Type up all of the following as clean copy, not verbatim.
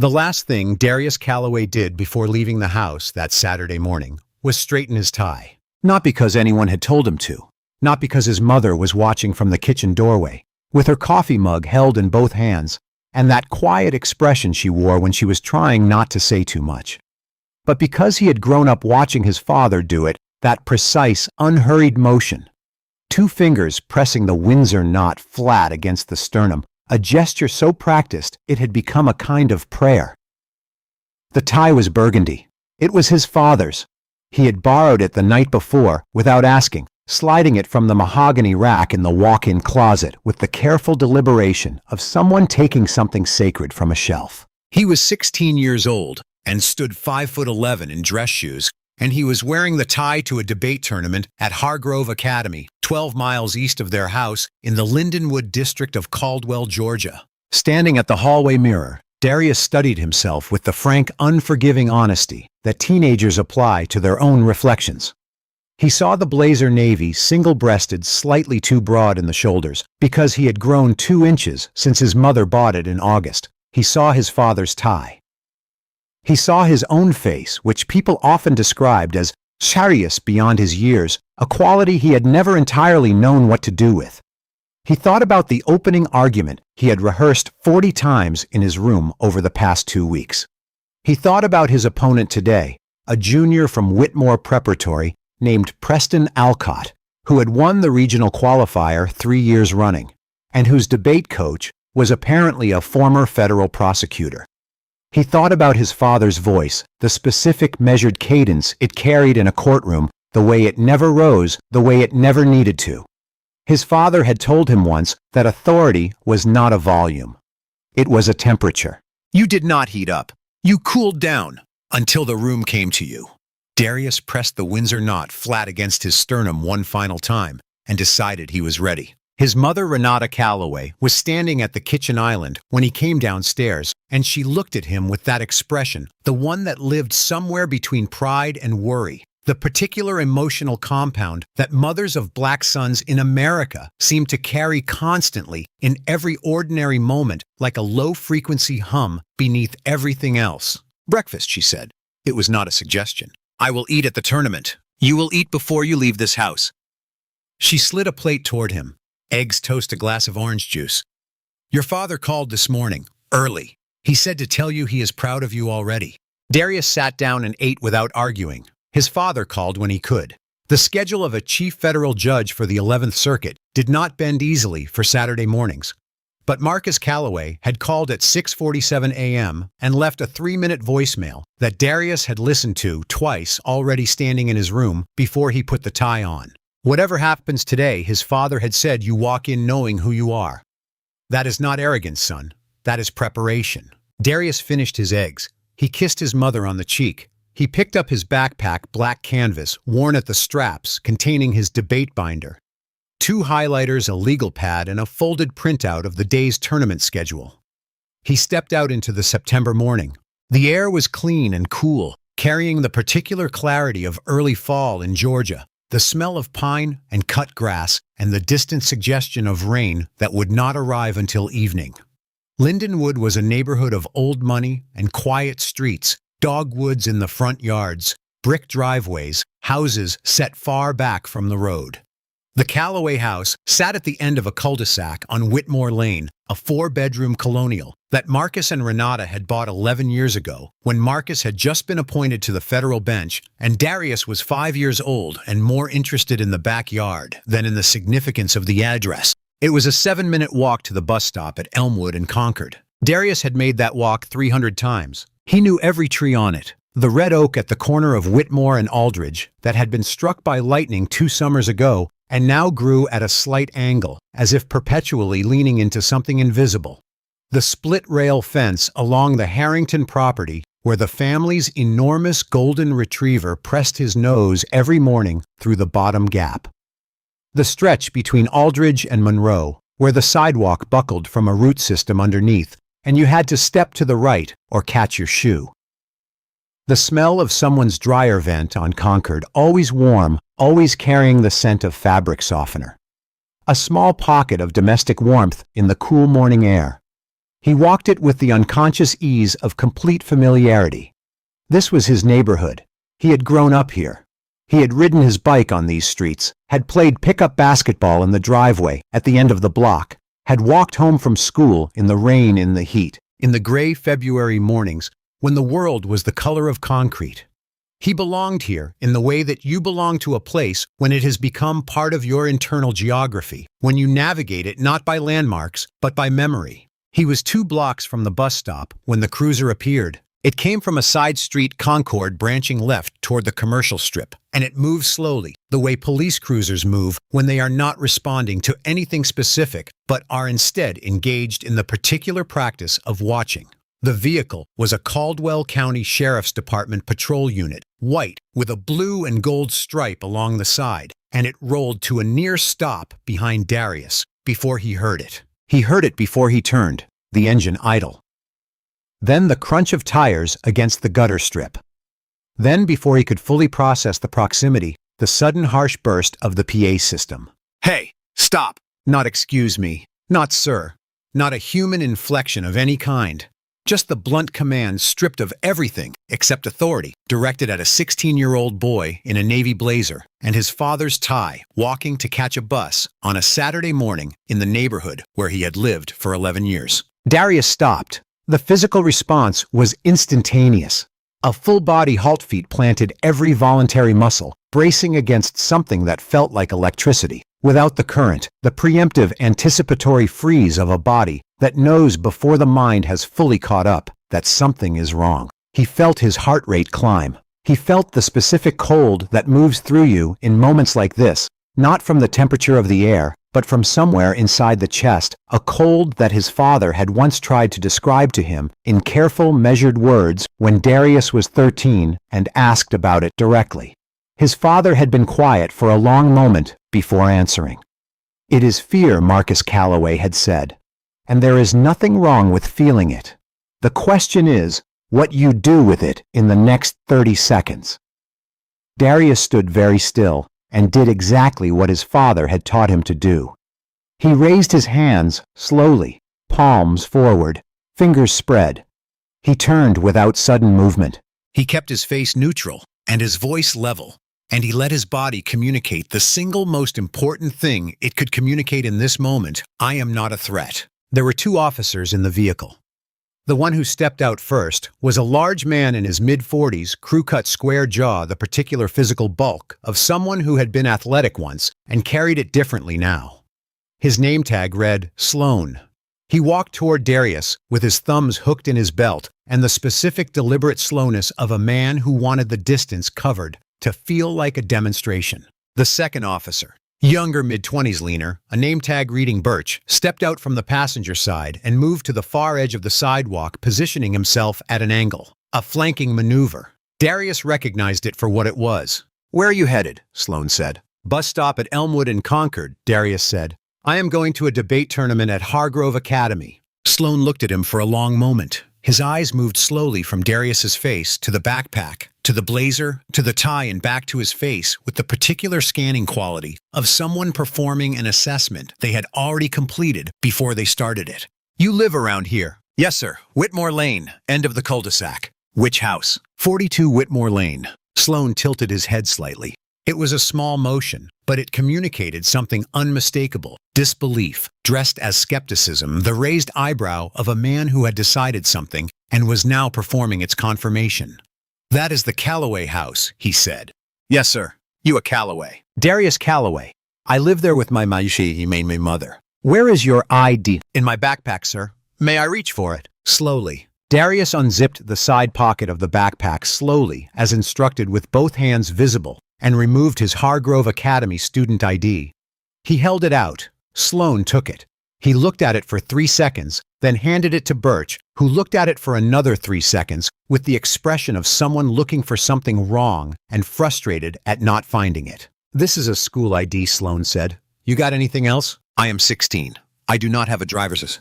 The last thing Darius Calloway did before leaving the house that Saturday morning was straighten his tie. Not because anyone had told him to. Not because his mother was watching from the kitchen doorway, with her coffee mug held in both hands, and that quiet expression she wore when she was trying not to say too much. But because he had grown up watching his father do it, that precise, unhurried motion. 2 fingers pressing the Windsor knot flat against the sternum, a gesture so practiced it had become a kind of prayer. The tie was burgundy. It was his father's. He had borrowed it the night before, without asking, sliding it from the mahogany rack in the walk-in closet with the careful deliberation of someone taking something sacred from a shelf. He was 16 years old and stood 5'11" in dress shoes, and he was wearing the tie to a debate tournament at Hargrove Academy, 12 miles east of their house in the Lindenwood district of Caldwell, Georgia. Standing at the hallway mirror, Darius studied himself with the frank, unforgiving honesty that teenagers apply to their own reflections. He saw the blazer navy single-breasted, slightly too broad in the shoulders, because he had grown 2 inches since his mother bought it in August. He saw his father's tie. He saw his own face, which people often described as charious beyond his years, a quality he had never entirely known what to do with. He thought about the opening argument he had rehearsed 40 times in his room over the past 2 weeks. He thought about his opponent today, a junior from Whitmore Preparatory named Preston Alcott, who had won the regional qualifier 3 years running, and whose debate coach was apparently a former federal prosecutor. He thought about his father's voice, the specific measured cadence it carried in a courtroom, the way it never rose, the way it never needed to. His father had told him once that authority was not a volume. It was a temperature. You did not heat up. You cooled down until the room came to you. Darius pressed the Windsor knot flat against his sternum one final time and decided he was ready. His mother, Renata Calloway, was standing at the kitchen island when he came downstairs, and she looked at him with that expression, the one that lived somewhere between pride and worry, the particular emotional compound that mothers of black sons in America seem to carry constantly in every ordinary moment like a low-frequency hum beneath everything else. Breakfast, she said. It was not a suggestion. I will eat at the tournament. You will eat before you leave this house. She slid a plate toward him. Eggs, toast, a glass of orange juice. Your father called this morning, early. He said to tell you he is proud of you already. Darius sat down and ate without arguing. His father called when he could. The schedule of a chief federal judge for the 11th Circuit did not bend easily for Saturday mornings. But Marcus Calloway had called at 6:47 a.m. and left a 3-minute voicemail that Darius had listened to twice already standing in his room before he put the tie on. Whatever happens today, his father had said you walk in knowing who you are. That is not arrogance, son. That is preparation. Darius finished his eggs. He kissed his mother on the cheek. He picked up his backpack, black canvas, worn at the straps, containing his debate binder. 2 highlighters, a legal pad, and a folded printout of the day's tournament schedule. He stepped out into the September morning. The air was clean and cool, carrying the particular clarity of early fall in Georgia. The smell of pine and cut grass, and the distant suggestion of rain that would not arrive until evening. Lindenwood was a neighborhood of old money and quiet streets, dogwoods in the front yards, brick driveways, houses set far back from the road. The Calloway house sat at the end of a cul-de-sac on Whitmore Lane, a 4-bedroom colonial that Marcus and Renata had bought 11 years ago, when Marcus had just been appointed to the federal bench and Darius was 5 years old and more interested in the backyard than in the significance of the address. It was a 7-minute walk to the bus stop at Elmwood and Concord. Darius had made that walk 300 times. He knew every tree on it. The red oak at the corner of Whitmore and Aldridge that had been struck by lightning 2 summers ago and now grew at a slight angle, as if perpetually leaning into something invisible. The split-rail fence along the Harrington property, where the family's enormous golden retriever pressed his nose every morning through the bottom gap. The stretch between Aldridge and Monroe, where the sidewalk buckled from a root system underneath, and you had to step to the right or catch your shoe. The smell of someone's dryer vent on Concord, always warm, always carrying the scent of fabric softener. A small pocket of domestic warmth in the cool morning air. He walked it with the unconscious ease of complete familiarity. This was his neighborhood. He had grown up here. He had ridden his bike on these streets, had played pickup basketball in the driveway at the end of the block, had walked home from school in the rain, in the heat, in the gray February mornings when the world was the color of concrete. He belonged here in the way that you belong to a place when it has become part of your internal geography, when you navigate it not by landmarks, but by memory. He was 2 blocks from the bus stop when the cruiser appeared. It came from a side street Concord branching left toward the commercial strip, and it moved slowly, the way police cruisers move when they are not responding to anything specific, but are instead engaged in the particular practice of watching. The vehicle was a Caldwell County Sheriff's Department patrol unit, white with a blue and gold stripe along the side, and it rolled to a near stop behind Darius before he heard it. He heard it before he turned, the engine idle. Then the crunch of tires against the gutter strip. Then, before he could fully process the proximity, the sudden harsh burst of the PA system. "Hey, stop!" Not "excuse me," not "sir," not a human inflection of any kind. Just the blunt command stripped of everything except authority, directed at a 16-year-old boy in a navy blazer and his father's tie, walking to catch a bus on a Saturday morning in the neighborhood where he had lived for 11 years. Darius stopped. The physical response was instantaneous. A full-body halt feet planted every voluntary muscle, bracing against something that felt like electricity. Without the current, the preemptive anticipatory freeze of a body that knows before the mind has fully caught up that something is wrong. He felt his heart rate climb. He felt the specific cold that moves through you in moments like this, not from the temperature of the air, but from somewhere inside the chest, a cold that his father had once tried to describe to him in careful, measured words when Darius was 13 and asked about it directly. His father had been quiet for a long moment before answering. "It is fear," Marcus Calloway had said, "and there is nothing wrong with feeling it. The question is what you do with it in the next 30 seconds." Darius stood very still and did exactly what his father had taught him to do. He raised his hands slowly, palms forward, fingers spread. He turned without sudden movement. He kept his face neutral and his voice level, and he let his body communicate the single most important thing it could communicate in this moment: I am not a threat. There were 2 officers in the vehicle. The one who stepped out first was a large man in his mid-40s, crew-cut square jaw, the particular physical bulk of someone who had been athletic once and carried it differently now. His name tag read Sloan. He walked toward Darius with his thumbs hooked in his belt and the specific deliberate slowness of a man who wanted the distance covered to feel like a demonstration. The second officer, younger mid-20s leaner, a name tag reading Birch, stepped out from the passenger side and moved to the far edge of the sidewalk, positioning himself at an angle. A flanking maneuver. Darius recognized it for what it was. "Where are you headed?" Sloan said. "Bus stop at Elmwood and Concord," Darius said. "I am going to a debate tournament at Hargrove Academy." Sloan looked at him for a long moment. His eyes moved slowly from Darius's face to the backpack, to the blazer, to the tie, and back to his face with the particular scanning quality of someone performing an assessment they had already completed before they started it. "You live around here?" "Yes, sir. Whitmore Lane, end of the cul-de-sac." "Which house?" 42 Whitmore Lane. Sloan tilted his head slightly. It was a small motion, but it communicated something unmistakable: disbelief, dressed as skepticism, the raised eyebrow of a man who had decided something and was now performing its confirmation. "That is the Calloway house," he said. "Yes, sir. You a Calloway?" "Darius Calloway. I live there with my mother." "Where is your ID?" "In my backpack, sir." "May I reach for it?" Slowly. Darius unzipped the side pocket of the backpack slowly, as instructed, with both hands visible, and removed his Hargrove Academy student ID. He held it out. Sloan took it. He looked at it for 3 seconds, then handed it to Birch, who looked at it for another 3 seconds with the expression of someone looking for something wrong and frustrated at not finding it. "This is a school ID," Sloan said. "You got anything else?" "I am 16. I do not have a driver's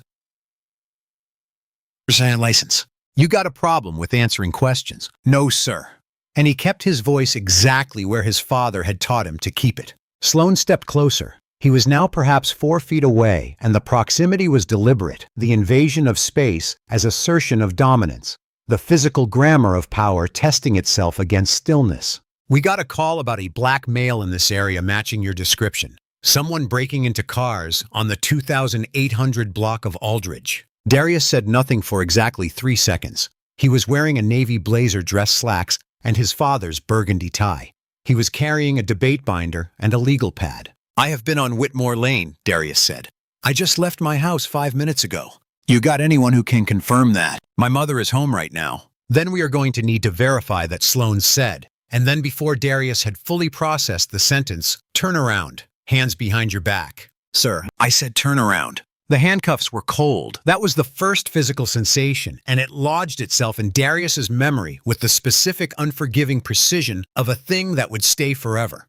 license." "You got a problem with answering questions?" "No, sir." And he kept his voice exactly where his father had taught him to keep it. Sloan stepped closer. He was now perhaps 4 feet away, and the proximity was deliberate, the invasion of space as assertion of dominance, the physical grammar of power testing itself against stillness. "We got a call about a black male in this area matching your description. Someone breaking into cars on the 2800 block of Aldridge." Darius said nothing for exactly 3 seconds. He was wearing a navy blazer dress slacks and his father's burgundy tie. He was carrying a debate binder and a legal pad. "I have been on Whitmore Lane," Darius said. "I just left my house 5 minutes ago." "You got anyone who can confirm that?" "My mother is home right now." Then we are going to need to verify that Sloan said. And then before Darius had fully processed the sentence, "Turn around. Hands behind your back." "Sir, I said turn around." The handcuffs were cold. That was the first physical sensation, and it lodged itself in Darius's memory with the specific, unforgiving precision of a thing that would stay forever.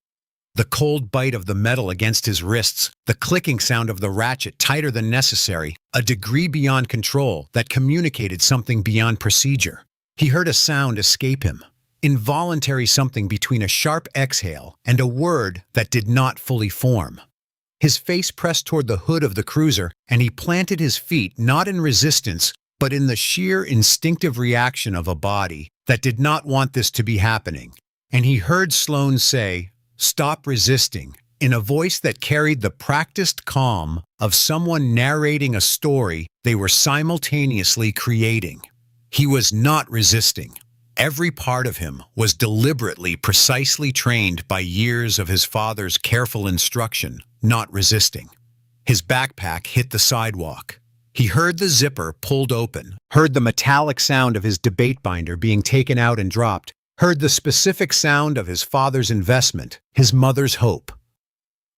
The cold bite of the metal against his wrists, the clicking sound of the ratchet tighter than necessary, a degree beyond control that communicated something beyond procedure. He heard a sound escape him, involuntary something between a sharp exhale and a word that did not fully form. His face pressed toward the hood of the cruiser, and he planted his feet not in resistance, but in the sheer instinctive reaction of a body that did not want this to be happening. And he heard Sloan say, "Stop resisting," in a voice that carried the practiced calm of someone narrating a story they were simultaneously creating. He was not resisting. Every part of him was deliberately, precisely trained by years of his father's careful instruction, not resisting. His backpack hit the sidewalk. He heard the zipper pulled open, heard the metallic sound of his debate binder being taken out and dropped, heard the specific sound of his father's investment, his mother's hope.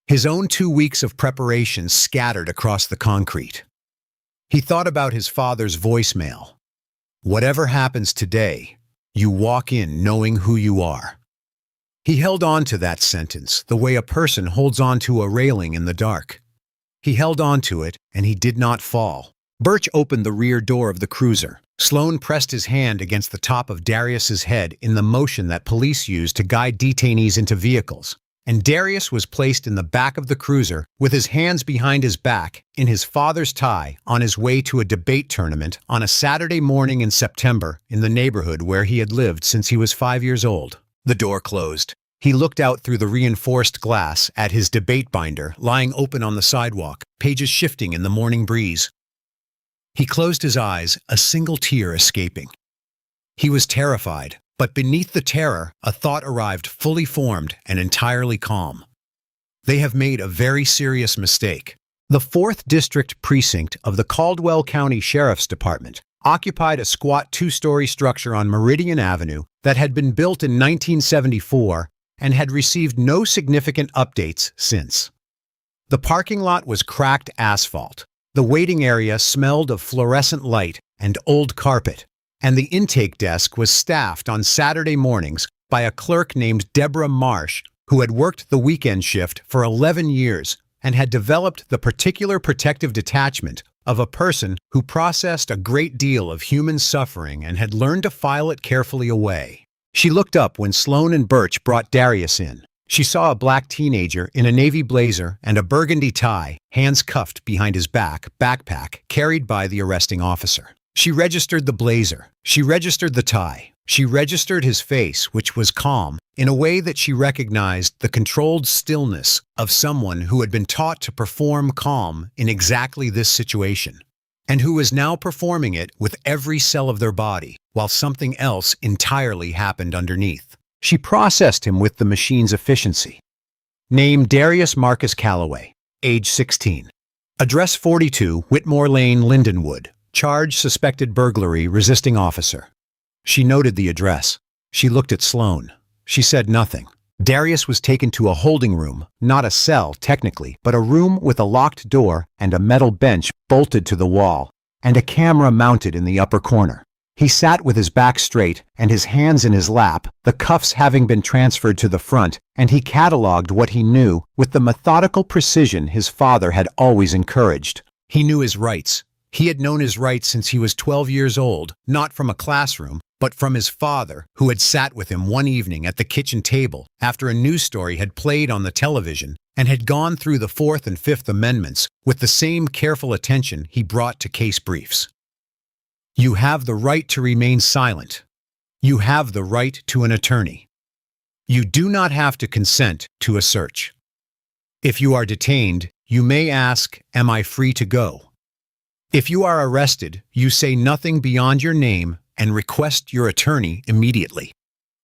His own 2 weeks of preparation scattered across the concrete. He thought about his father's voicemail. "Whatever happens today, you walk in knowing who you are." He held on to that sentence the way a person holds on to a railing in the dark. He held on to it, and he did not fall. Birch opened the rear door of the cruiser. Sloan pressed his hand against the top of Darius's head in the motion that police use to guide detainees into vehicles, and Darius was placed in the back of the cruiser with his hands behind his back, in his father's tie, on his way to a debate tournament on a Saturday morning in September in the neighborhood where he had lived since he was 5 years old. The door closed. He looked out through the reinforced glass at his debate binder lying open on the sidewalk, pages shifting in the morning breeze. He closed his eyes, a single tear escaping. He was terrified, but beneath the terror, a thought arrived fully formed and entirely calm. They have made a very serious mistake. The 4th District Precinct of the Caldwell County Sheriff's Department occupied a squat 2-story structure on Meridian Avenue that had been built in 1974 and had received no significant updates since. The parking lot was cracked asphalt. The waiting area smelled of fluorescent light and old carpet, and the intake desk was staffed on Saturday mornings by a clerk named Deborah Marsh, who had worked the weekend shift for 11 years and had developed the particular protective detachment of a person who processed a great deal of human suffering and had learned to file it carefully away. She looked up when Sloan and Birch brought Darius in. She saw a black teenager in a navy blazer and a burgundy tie, hands cuffed behind his backpack carried by the arresting officer. She registered the blazer. She registered the tie. She registered his face, which was calm, in a way that she recognized the controlled stillness of someone who had been taught to perform calm in exactly this situation, and who was now performing it with every cell of their body, while something else entirely happened underneath. She processed him with the machine's efficiency. Name Darius Marcus Calloway, age 16. Address 42, Whitmore Lane, Lindenwood. Charge suspected burglary, resisting officer. She noted the address. She looked at Sloan. She said nothing. Darius was taken to a holding room, not a cell technically, but a room with a locked door and a metal bench bolted to the wall, and a camera mounted in the upper corner. He sat with his back straight and his hands in his lap, the cuffs having been transferred to the front, and he catalogued what he knew with the methodical precision his father had always encouraged. He knew his rights. He had known his rights since he was 12 years old, not from a classroom, but from his father, who had sat with him one evening at the kitchen table after a news story had played on the television and had gone through the Fourth and Fifth Amendments with the same careful attention he brought to case briefs. You have the right to remain silent. You have the right to an attorney. You do not have to consent to a search. If you are detained, you may ask, "Am I free to go?" If you are arrested, you say nothing beyond your name and request your attorney immediately.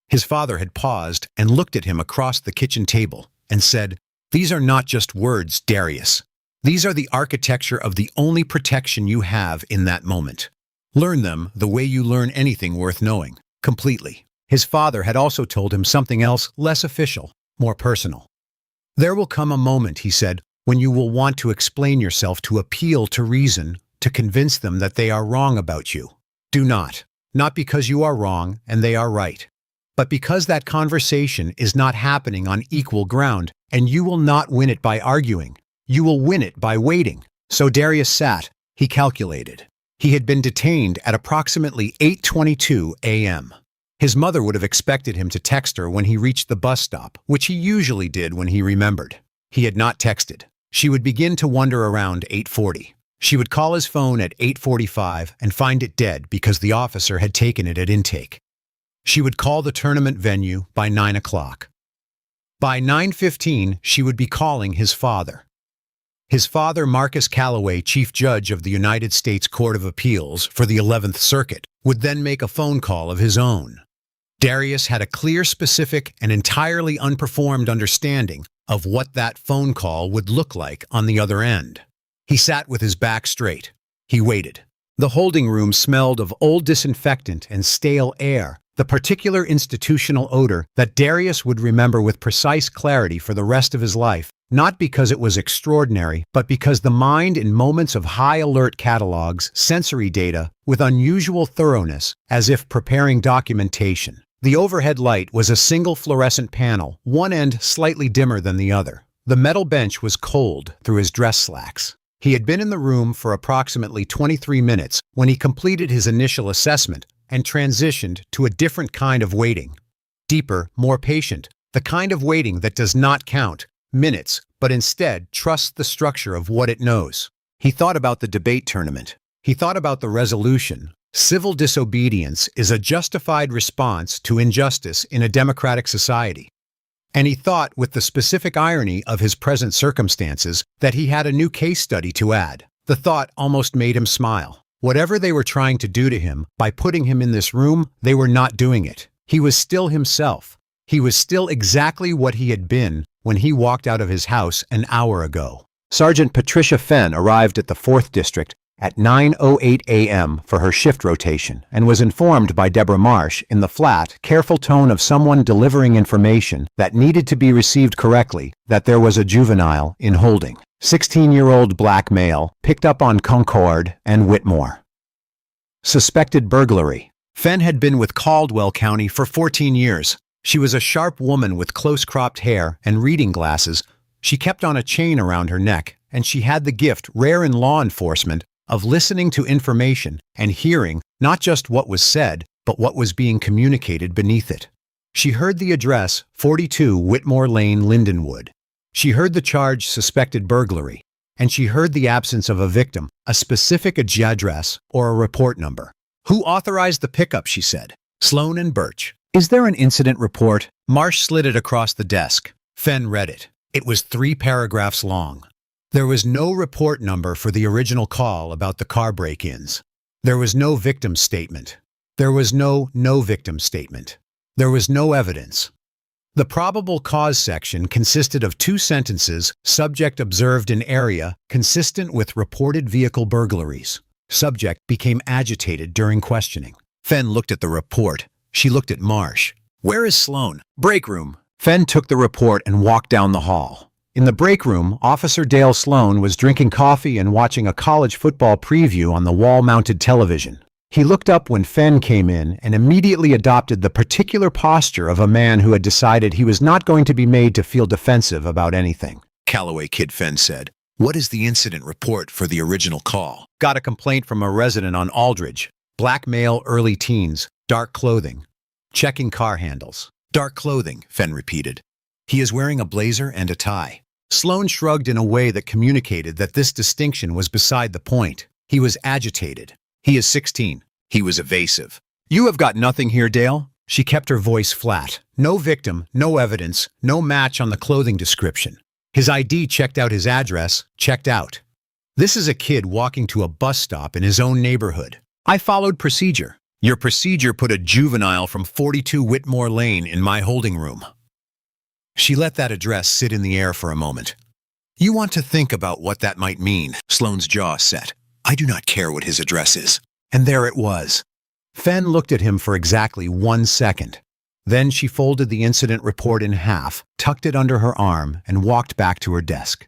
His father had paused and looked at him across the kitchen table and said, "These are not just words, Darius. These are the architecture of the only protection you have in that moment. Learn them the way you learn anything worth knowing, completely." His father had also told him something else less official, more personal. "There will come a moment," he said, "when you will want to explain yourself, to appeal to reason, to convince them that they are wrong about you. Do not. Not because you are wrong and they are right, but because that conversation is not happening on equal ground, and you will not win it by arguing. You will win it by waiting." So Darius sat. He calculated. He had been detained at approximately 8:22 a.m. His mother would have expected him to text her when he reached the bus stop, which he usually did when he remembered. He had not texted. She would begin to wander around 8:40. She would call his phone at 8:45 and find it dead because the officer had taken it at intake. She would call the tournament venue by 9 o'clock. By 9:15, she would be calling his father. His father, Marcus Calloway, Chief Judge of the United States Court of Appeals for the 11th Circuit, would then make a phone call of his own. Darius had a clear, specific, and entirely unperformed understanding of what that phone call would look like on the other end. He sat with his back straight. He waited. The holding room smelled of old disinfectant and stale air, the particular institutional odor that Darius would remember with precise clarity for the rest of his life, not because it was extraordinary, but because the mind in moments of high alert catalogs sensory data with unusual thoroughness, as if preparing documentation. The overhead light was a single fluorescent panel, one end slightly dimmer than the other. The metal bench was cold through his dress slacks. He had been in the room for approximately 23 minutes when he completed his initial assessment and transitioned to a different kind of waiting. Deeper, more patient, the kind of waiting that does not count minutes, but instead trusts the structure of what it knows. He thought about the debate tournament. He thought about the resolution. Civil disobedience is a justified response to injustice in a democratic society. And he thought, with the specific irony of his present circumstances, that he had a new case study to add. The thought almost made him smile. Whatever they were trying to do to him, by putting him in this room, they were not doing it. He was still himself. He was still exactly what he had been when he walked out of his house an hour ago. Sergeant Patricia Fenn arrived at the 4th District at 9:08 a.m. for her shift rotation and was informed by Deborah Marsh in the flat, careful tone of someone delivering information that needed to be received correctly that there was a juvenile in holding. 16-year-old black male, picked up on Concord and Whitmore. Suspected burglary. Fenn had been with Caldwell County for 14 years. She was a sharp woman with close-cropped hair and reading glasses. She kept on a chain around her neck, and she had the gift, rare in law enforcement, of listening to information and hearing not just what was said, but what was being communicated beneath it. She heard the address, 42 Whitmore Lane, Lindenwood. She heard the charge, suspected burglary, and she heard the absence of a victim, a specific address, or a report number. "Who authorized the pickup?" she said. "Sloan and Birch." "Is there an incident report?" Marsh slid it across the desk. Fenn read it. It was 3 paragraphs long. There was no report number for the original call about the car break-ins. There was no victim statement. There was no victim statement. There was no evidence. The probable cause section consisted of 2 sentences: subject observed in area consistent with reported vehicle burglaries. Subject became agitated during questioning. Fenn looked at the report. She looked at Marsh. "Where is Sloan?" "Break room." Fenn took the report and walked down the hall. In the break room, Officer Dale Sloan was drinking coffee and watching a college football preview on the wall-mounted television. He looked up when Fenn came in and immediately adopted the particular posture of a man who had decided he was not going to be made to feel defensive about anything. "Calloway Kid," Fenn said. "What is the incident report for the original call?" "Got a complaint from a resident on Aldridge. Black male, early teens, dark clothing. Checking car handles." "Dark clothing," Fenn repeated. "He is wearing a blazer and a tie." Sloane shrugged in a way that communicated that this distinction was beside the point. He was agitated. He is 16. He was evasive. You have got nothing here, Dale? She kept her voice flat. No victim, no evidence, no match on the clothing description. His ID checked out, his address checked out. This is a kid walking to a bus stop in his own neighborhood. I followed procedure. Your procedure put a juvenile from 42 Whitmore Lane in my holding room. She let that address sit in the air for a moment. You want to think about what that might mean, Sloane's jaw set. I do not care what his address is. And there it was. Fenn looked at him for exactly 1 second. Then she folded the incident report in half, tucked it under her arm, and walked back to her desk.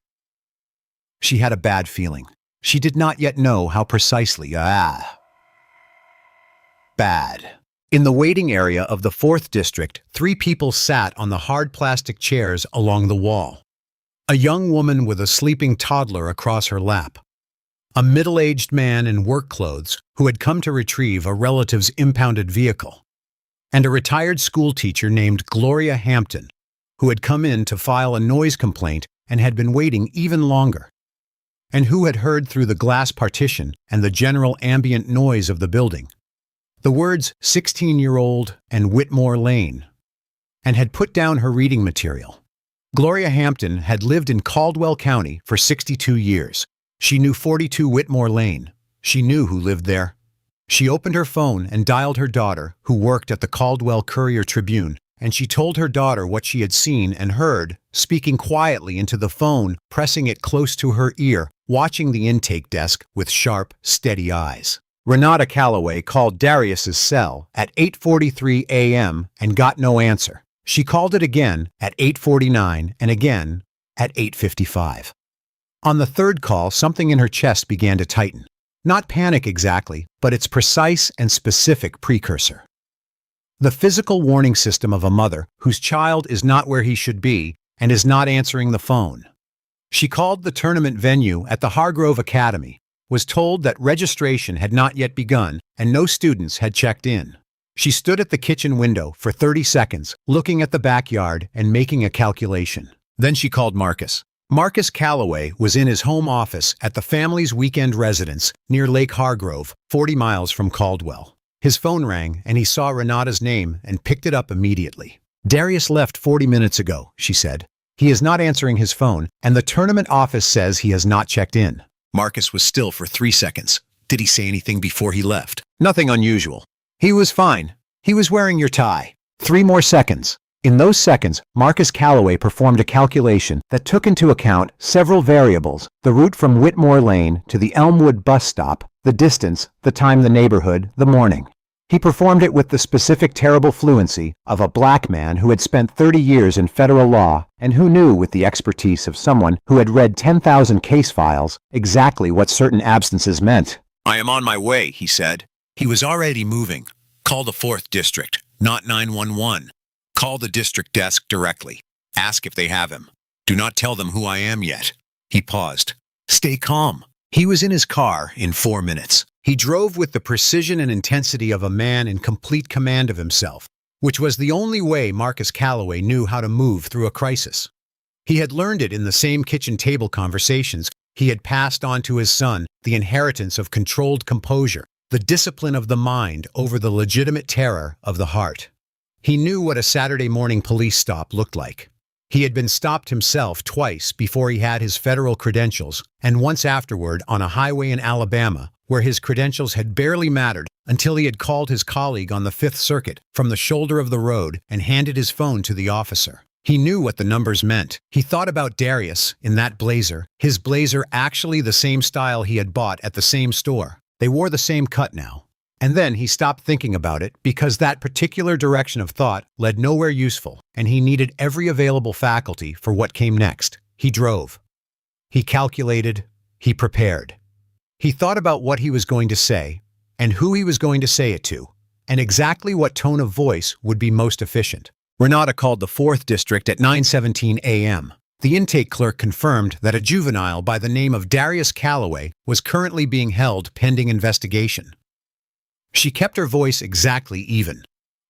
She had a bad feeling. She did not yet know how precisely. Bad. In the waiting area of the 4th District, 3 people sat on the hard plastic chairs along the wall. A young woman with a sleeping toddler across her lap. A middle-aged man in work clothes who had come to retrieve a relative's impounded vehicle. And a retired schoolteacher named Gloria Hampton, who had come in to file a noise complaint and had been waiting even longer, and who had heard through the glass partition and the general ambient noise of the building the words 16-year-old and Whitmore Lane, and had put down her reading material. Gloria Hampton had lived in Caldwell County for 62 years. She knew 42 Whitmore Lane. She knew who lived there. She opened her phone and dialed her daughter, who worked at the Caldwell Courier-Tribune, and she told her daughter what she had seen and heard, speaking quietly into the phone, pressing it close to her ear, watching the intake desk with sharp, steady eyes. Renata Calloway called Darius's cell at 8:43 a.m. and got no answer. She called it again at 8:49 and again at 8:55. On the third call, something in her chest began to tighten. Not panic exactly, but its precise and specific precursor. The physical warning system of a mother whose child is not where he should be and is not answering the phone. She called the tournament venue at the Hargrove Academy, was told that registration had not yet begun and no students had checked in. She stood at the kitchen window for 30 seconds, looking at the backyard and making a calculation. Then she called Marcus. Marcus Calloway was in his home office at the family's weekend residence near Lake Hargrove, 40 miles from Caldwell. His phone rang and he saw Renata's name and picked it up immediately. Darius left 40 minutes ago, she said. He is not answering his phone, and the tournament office says he has not checked in. Marcus was still for 3 seconds. Did he say anything before he left? Nothing unusual. He was fine. He was wearing your tie. 3 more seconds. In those seconds, Marcus Calloway performed a calculation that took into account several variables: the route from Whitmore Lane to the Elmwood bus stop, the distance, the time, the neighborhood, the morning. He performed it with the specific terrible fluency of a black man who had spent 30 years in federal law and who knew, with the expertise of someone who had read 10,000 case files, exactly what certain absences meant. I am on my way, he said. He was already moving. Call the 4th District, not 911. Call the district desk directly. Ask if they have him. Do not tell them who I am yet. He paused. Stay calm. He was in his car in 4 minutes. He drove with the precision and intensity of a man in complete command of himself, which was the only way Marcus Calloway knew how to move through a crisis. He had learned it in the same kitchen table conversations. He had passed on to his son the inheritance of controlled composure, the discipline of the mind over the legitimate terror of the heart. He knew what a Saturday morning police stop looked like. He had been stopped himself twice before he had his federal credentials, and once afterward on a highway in Alabama, where his credentials had barely mattered until he had called his colleague on the 5th Circuit from the shoulder of the road and handed his phone to the officer. He knew what the numbers meant. He thought about Darius in that blazer, his blazer actually the same style he had bought at the same store. They wore the same cut now. And then he stopped thinking about it because that particular direction of thought led nowhere useful, and he needed every available faculty for what came next. He drove. He calculated. He prepared. He thought about what he was going to say, and who he was going to say it to, and exactly what tone of voice would be most efficient. Renata called the 4th District at 9:17 a.m. The intake clerk confirmed that a juvenile by the name of Darius Calloway was currently being held pending investigation. She kept her voice exactly even.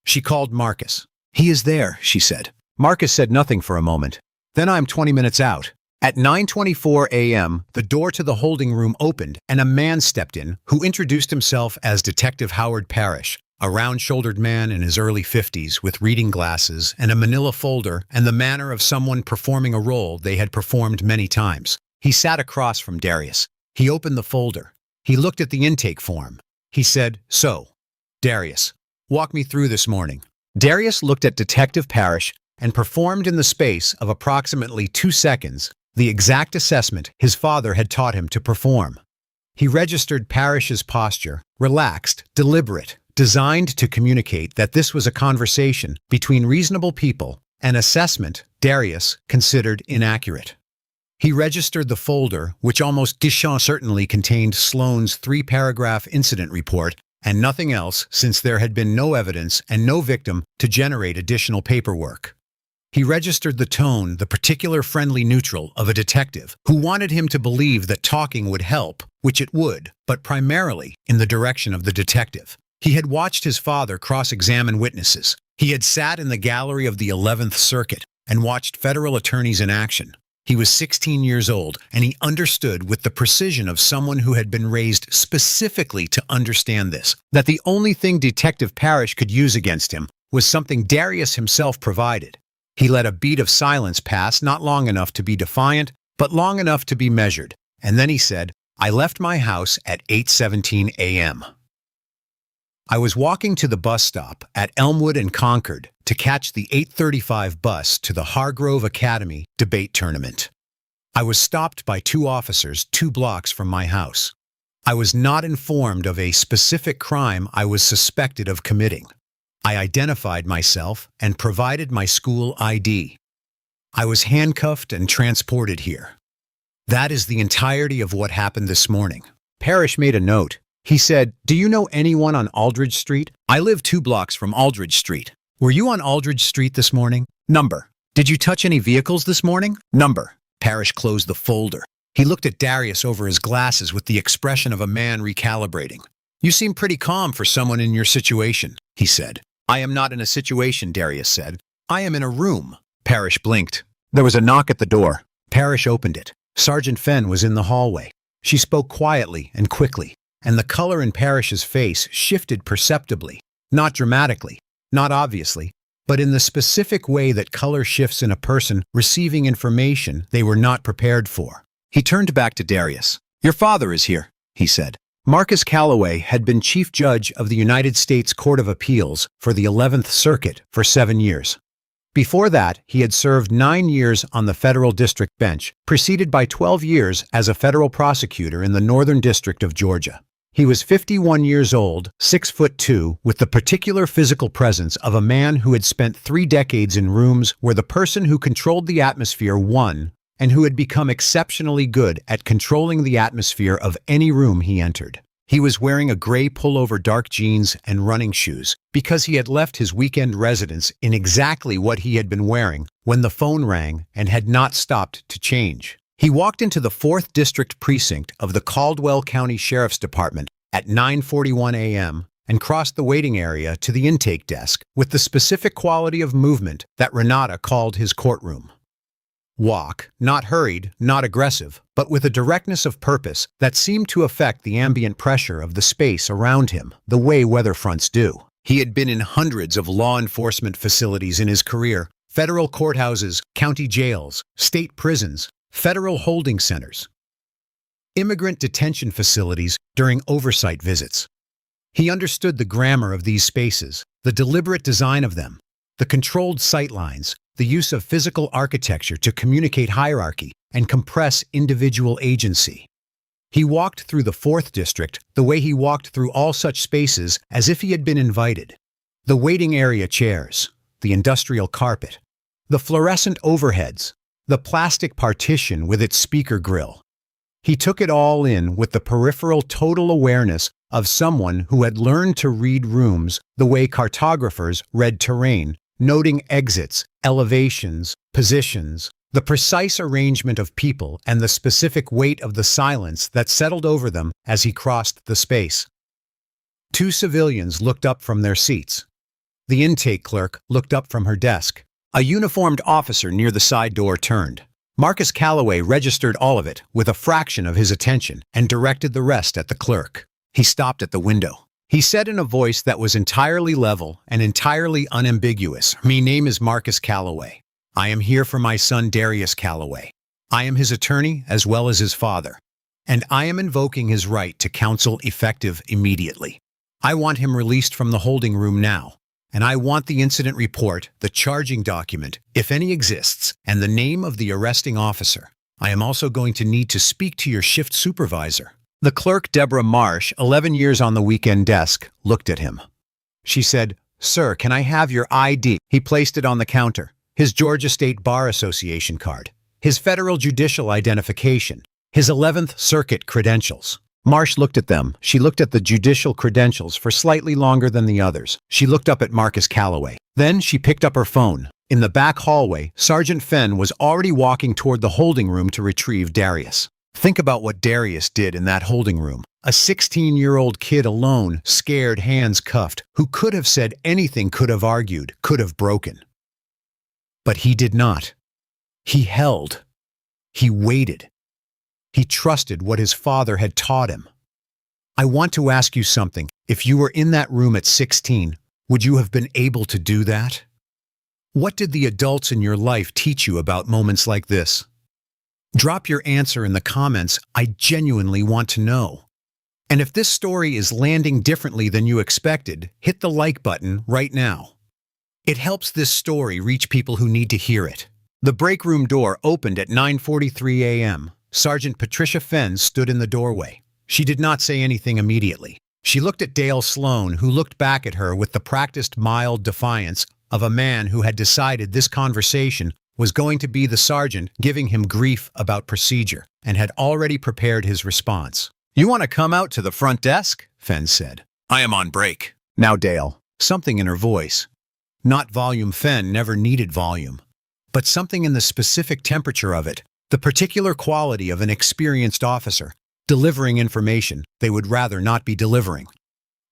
She called Marcus. He is there, she said. Marcus said nothing for a moment. Then I'm 20 minutes out. At 9:24 a.m., the door to the holding room opened and a man stepped in who introduced himself as Detective Howard Parrish, a round-shouldered man in his early 50s with reading glasses and a manila folder and the manner of someone performing a role they had performed many times. He sat across from Darius. He opened the folder. He looked at the intake form. He said, "So, Darius, walk me through this morning." Darius looked at Detective Parrish and performed in the space of approximately 2 seconds the exact assessment his father had taught him to perform. He registered Parrish's posture, relaxed, deliberate, designed to communicate that this was a conversation between reasonable people, an assessment Darius considered inaccurate. He registered the folder, which almost certainly contained Sloane's 3-paragraph incident report and nothing else, since there had been no evidence and no victim to generate additional paperwork. He registered the tone, the particular friendly neutral of a detective who wanted him to believe that talking would help, which it would, but primarily in the direction of the detective. He had watched his father cross-examine witnesses. He had sat in the gallery of the 11th Circuit and watched federal attorneys in action. He was 16 years old, and he understood with the precision of someone who had been raised specifically to understand this, that the only thing Detective Parrish could use against him was something Darius himself provided. He let a beat of silence pass, not long enough to be defiant, but long enough to be measured, and then he said, "I left my house at 8:17 a.m. I was walking to the bus stop at Elmwood and Concord to catch the 8:35 bus to the Hargrove Academy debate tournament. I was stopped by 2 officers 2 blocks from my house. I was not informed of a specific crime I was suspected of committing. I identified myself and provided my school ID. I was handcuffed and transported here. That is the entirety of what happened this morning." Parrish made a note. He said, "Do you know anyone on Aldridge Street? I live 2 blocks from Aldridge Street. Were you on Aldridge Street this morning? Number. Did you touch any vehicles this morning? Number." Parrish closed the folder. He looked at Darius over his glasses with the expression of a man recalibrating. "You seem pretty calm for someone in your situation," he said. "I am not in a situation," Darius said. "I am in a room." Parrish blinked. There was a knock at the door. Parrish opened it. Sergeant Fenn was in the hallway. She spoke quietly and quickly, and the color in Parrish's face shifted perceptibly, not dramatically, not obviously, but in the specific way that color shifts in a person receiving information they were not prepared for. He turned back to Darius. "Your father is here," he said. Marcus Calloway had been Chief Judge of the United States Court of Appeals for the 11th Circuit for 7 years. Before that, he had served 9 years on the federal district bench, preceded by 12 years as a federal prosecutor in the Northern District of Georgia. He was 51 years old, 6'2", with the particular physical presence of a man who had spent 3 decades in rooms where the person who controlled the atmosphere won, and who had become exceptionally good at controlling the atmosphere of any room he entered. He was wearing a gray pullover, dark jeans, and running shoes because he had left his weekend residence in exactly what he had been wearing when the phone rang and had not stopped to change. He walked into the 4th District Precinct of the Caldwell County Sheriff's Department at 9:41 a.m. and crossed the waiting area to the intake desk with the specific quality of movement that Renata called his courtroom. Walk, not hurried, not aggressive, but with a directness of purpose that seemed to affect the ambient pressure of the space around him, the way weatherfronts do. He had been in hundreds of law enforcement facilities in his career: federal courthouses, county jails, state prisons, federal holding centers, immigrant detention facilities during oversight visits. He understood the grammar of these spaces, the deliberate design of them, the controlled sightlines, the use of physical architecture to communicate hierarchy and compress individual agency. He walked through the 4th District the way he walked through all such spaces, as if he had been invited. The waiting area chairs, the industrial carpet, the fluorescent overheads, the plastic partition with its speaker grill. He took it all in with the peripheral total awareness of someone who had learned to read rooms the way cartographers read terrain, noting exits, elevations, positions, the precise arrangement of people, and the specific weight of the silence that settled over them as he crossed the space. 2 civilians looked up from their seats. The intake clerk looked up from her desk. A uniformed officer near the side door turned. Marcus Calloway registered all of it with a fraction of his attention and directed the rest at the clerk. He stopped at the window. He said in a voice that was entirely level and entirely unambiguous, "Me name is Marcus Calloway. I am here for my son Darius Calloway. I am his attorney as well as his father, and I am invoking his right to counsel effective immediately. I want him released from the holding room now, and I want the incident report, the charging document, if any exists, and the name of the arresting officer. I am also going to need to speak to your shift supervisor." The clerk, Deborah Marsh, 11 years on the weekend desk, looked at him. She said, "Sir, can I have your ID?" He placed it on the counter. His Georgia State Bar Association card, his federal judicial identification, his 11th Circuit credentials. Marsh looked at them. She looked at the judicial credentials for slightly longer than the others. She looked up at Marcus Calloway. Then she picked up her phone. In the back hallway, Sergeant Fenn was already walking toward the holding room to retrieve Darius. Think about what Darius did in that holding room. A 16-year-old kid alone, scared, hands cuffed, who could have said anything, could have argued, could have broken. But he did not. He held. He waited. He trusted what his father had taught him. I want to ask you something. If you were in that room at 16, would you have been able to do that? What did the adults in your life teach you about moments like this? Drop your answer in the comments. I genuinely want to know. And if this story is landing differently than you expected, hit the like button right now. It helps this story reach people who need to hear it. The break room door opened at 9:43 a.m. Sergeant Patricia Fenn stood in the doorway. She did not say anything immediately. She looked at Dale Sloan, who looked back at her with the practiced mild defiance of a man who had decided this conversation was going to be the sergeant giving him grief about procedure and had already prepared his response. "You want to come out to the front desk?" Fenn said. "I am on break." "Now, Dale." Something in her voice. Not volume. Fenn never needed volume. But something in the specific temperature of it, the particular quality of an experienced officer, delivering information they would rather not be delivering.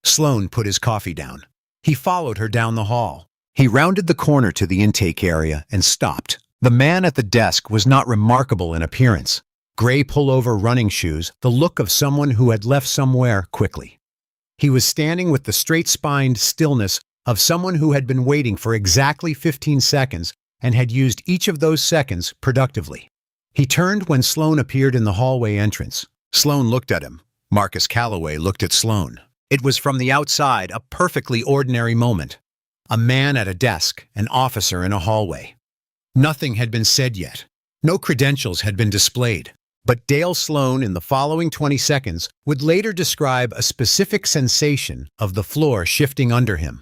Sloan put his coffee down. He followed her down the hall. He rounded the corner to the intake area and stopped. The man at the desk was not remarkable in appearance. Gray pullover running shoes, the look of someone who had left somewhere quickly. He was standing with the straight-spined stillness of someone who had been waiting for exactly 15 seconds and had used each of those seconds productively. He turned when Sloan appeared in the hallway entrance. Sloan looked at him. Marcus Calloway looked at Sloan. It was from the outside a perfectly ordinary moment. A man at a desk, an officer in a hallway. Nothing had been said yet. No credentials had been displayed. But Dale Sloan, in the following 20 seconds, would later describe a specific sensation of the floor shifting under him.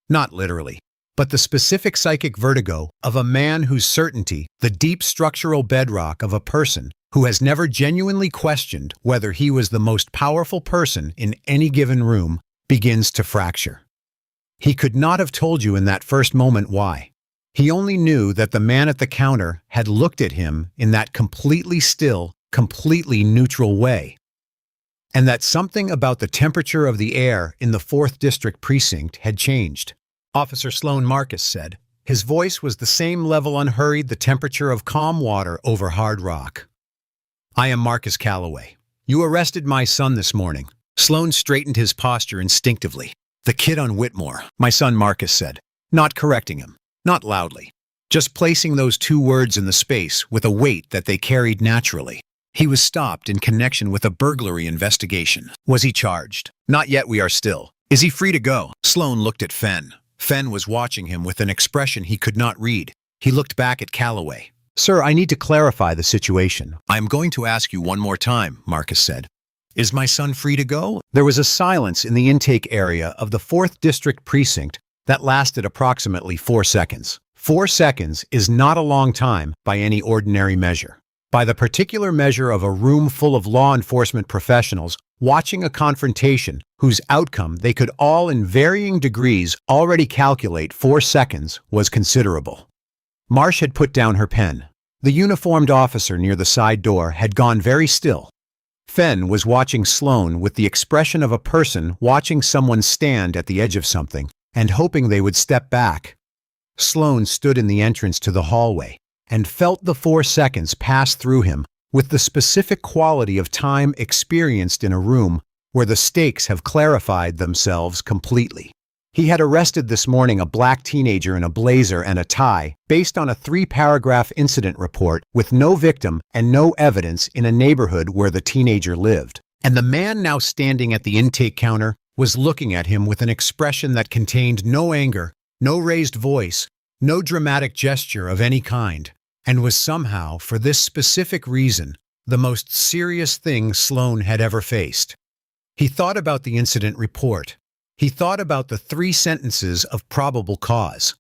Not literally, but the specific psychic vertigo of a man whose certainty, the deep structural bedrock of a person who has never genuinely questioned whether he was the most powerful person in any given room, begins to fracture. He could not have told you in that first moment why. He only knew that the man at the counter had looked at him in that completely still, completely neutral way, and that something about the temperature of the air in the 4th District Precinct had changed. Officer Sloan, Marcus said. His voice was the same level, unhurried, the temperature of calm water over hard rock. "I am Marcus Calloway. You arrested my son this morning." Sloan straightened his posture instinctively. "The kid on Whitmore," my son Marcus said, not correcting him, not loudly, just placing those two words in the space with a weight that they carried naturally. "He was stopped in connection with a burglary investigation. Was he charged?" "Not yet, we are still." "Is he free to go?" Sloan looked at Fenn. Fenn was watching him with an expression he could not read. He looked back at Calloway. "Sir, I need to clarify the situation." "I am going to ask you one more time," Marcus said. "Is my son free to go?" There was a silence in the intake area of the 4th District Precinct that lasted approximately 4 seconds. 4 seconds is not a long time by any ordinary measure. By the particular measure of a room full of law enforcement professionals watching a confrontation whose outcome they could all in varying degrees already calculate, 4 seconds was considerable. Marsh had put down her pen. The uniformed officer near the side door had gone very still. Fenn was watching Sloan with the expression of a person watching someone stand at the edge of something and hoping they would step back. Sloan stood in the entrance to the hallway, and felt the 4 seconds pass through him with the specific quality of time experienced in a room where the stakes have clarified themselves completely. He had arrested this morning a black teenager in a blazer and a tie based on a 3-paragraph incident report with no victim and no evidence in a neighborhood where the teenager lived. And the man now standing at the intake counter was looking at him with an expression that contained no anger, no raised voice, no dramatic gesture of any kind, and was somehow, for this specific reason, the most serious thing Sloan had ever faced. He thought about the incident report. He thought about the 3 sentences of probable cause.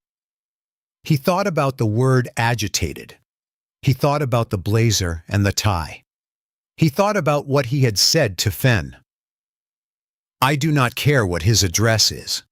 He thought about the word agitated. He thought about the blazer and the tie. He thought about what he had said to Fenn. I do not care what his address is.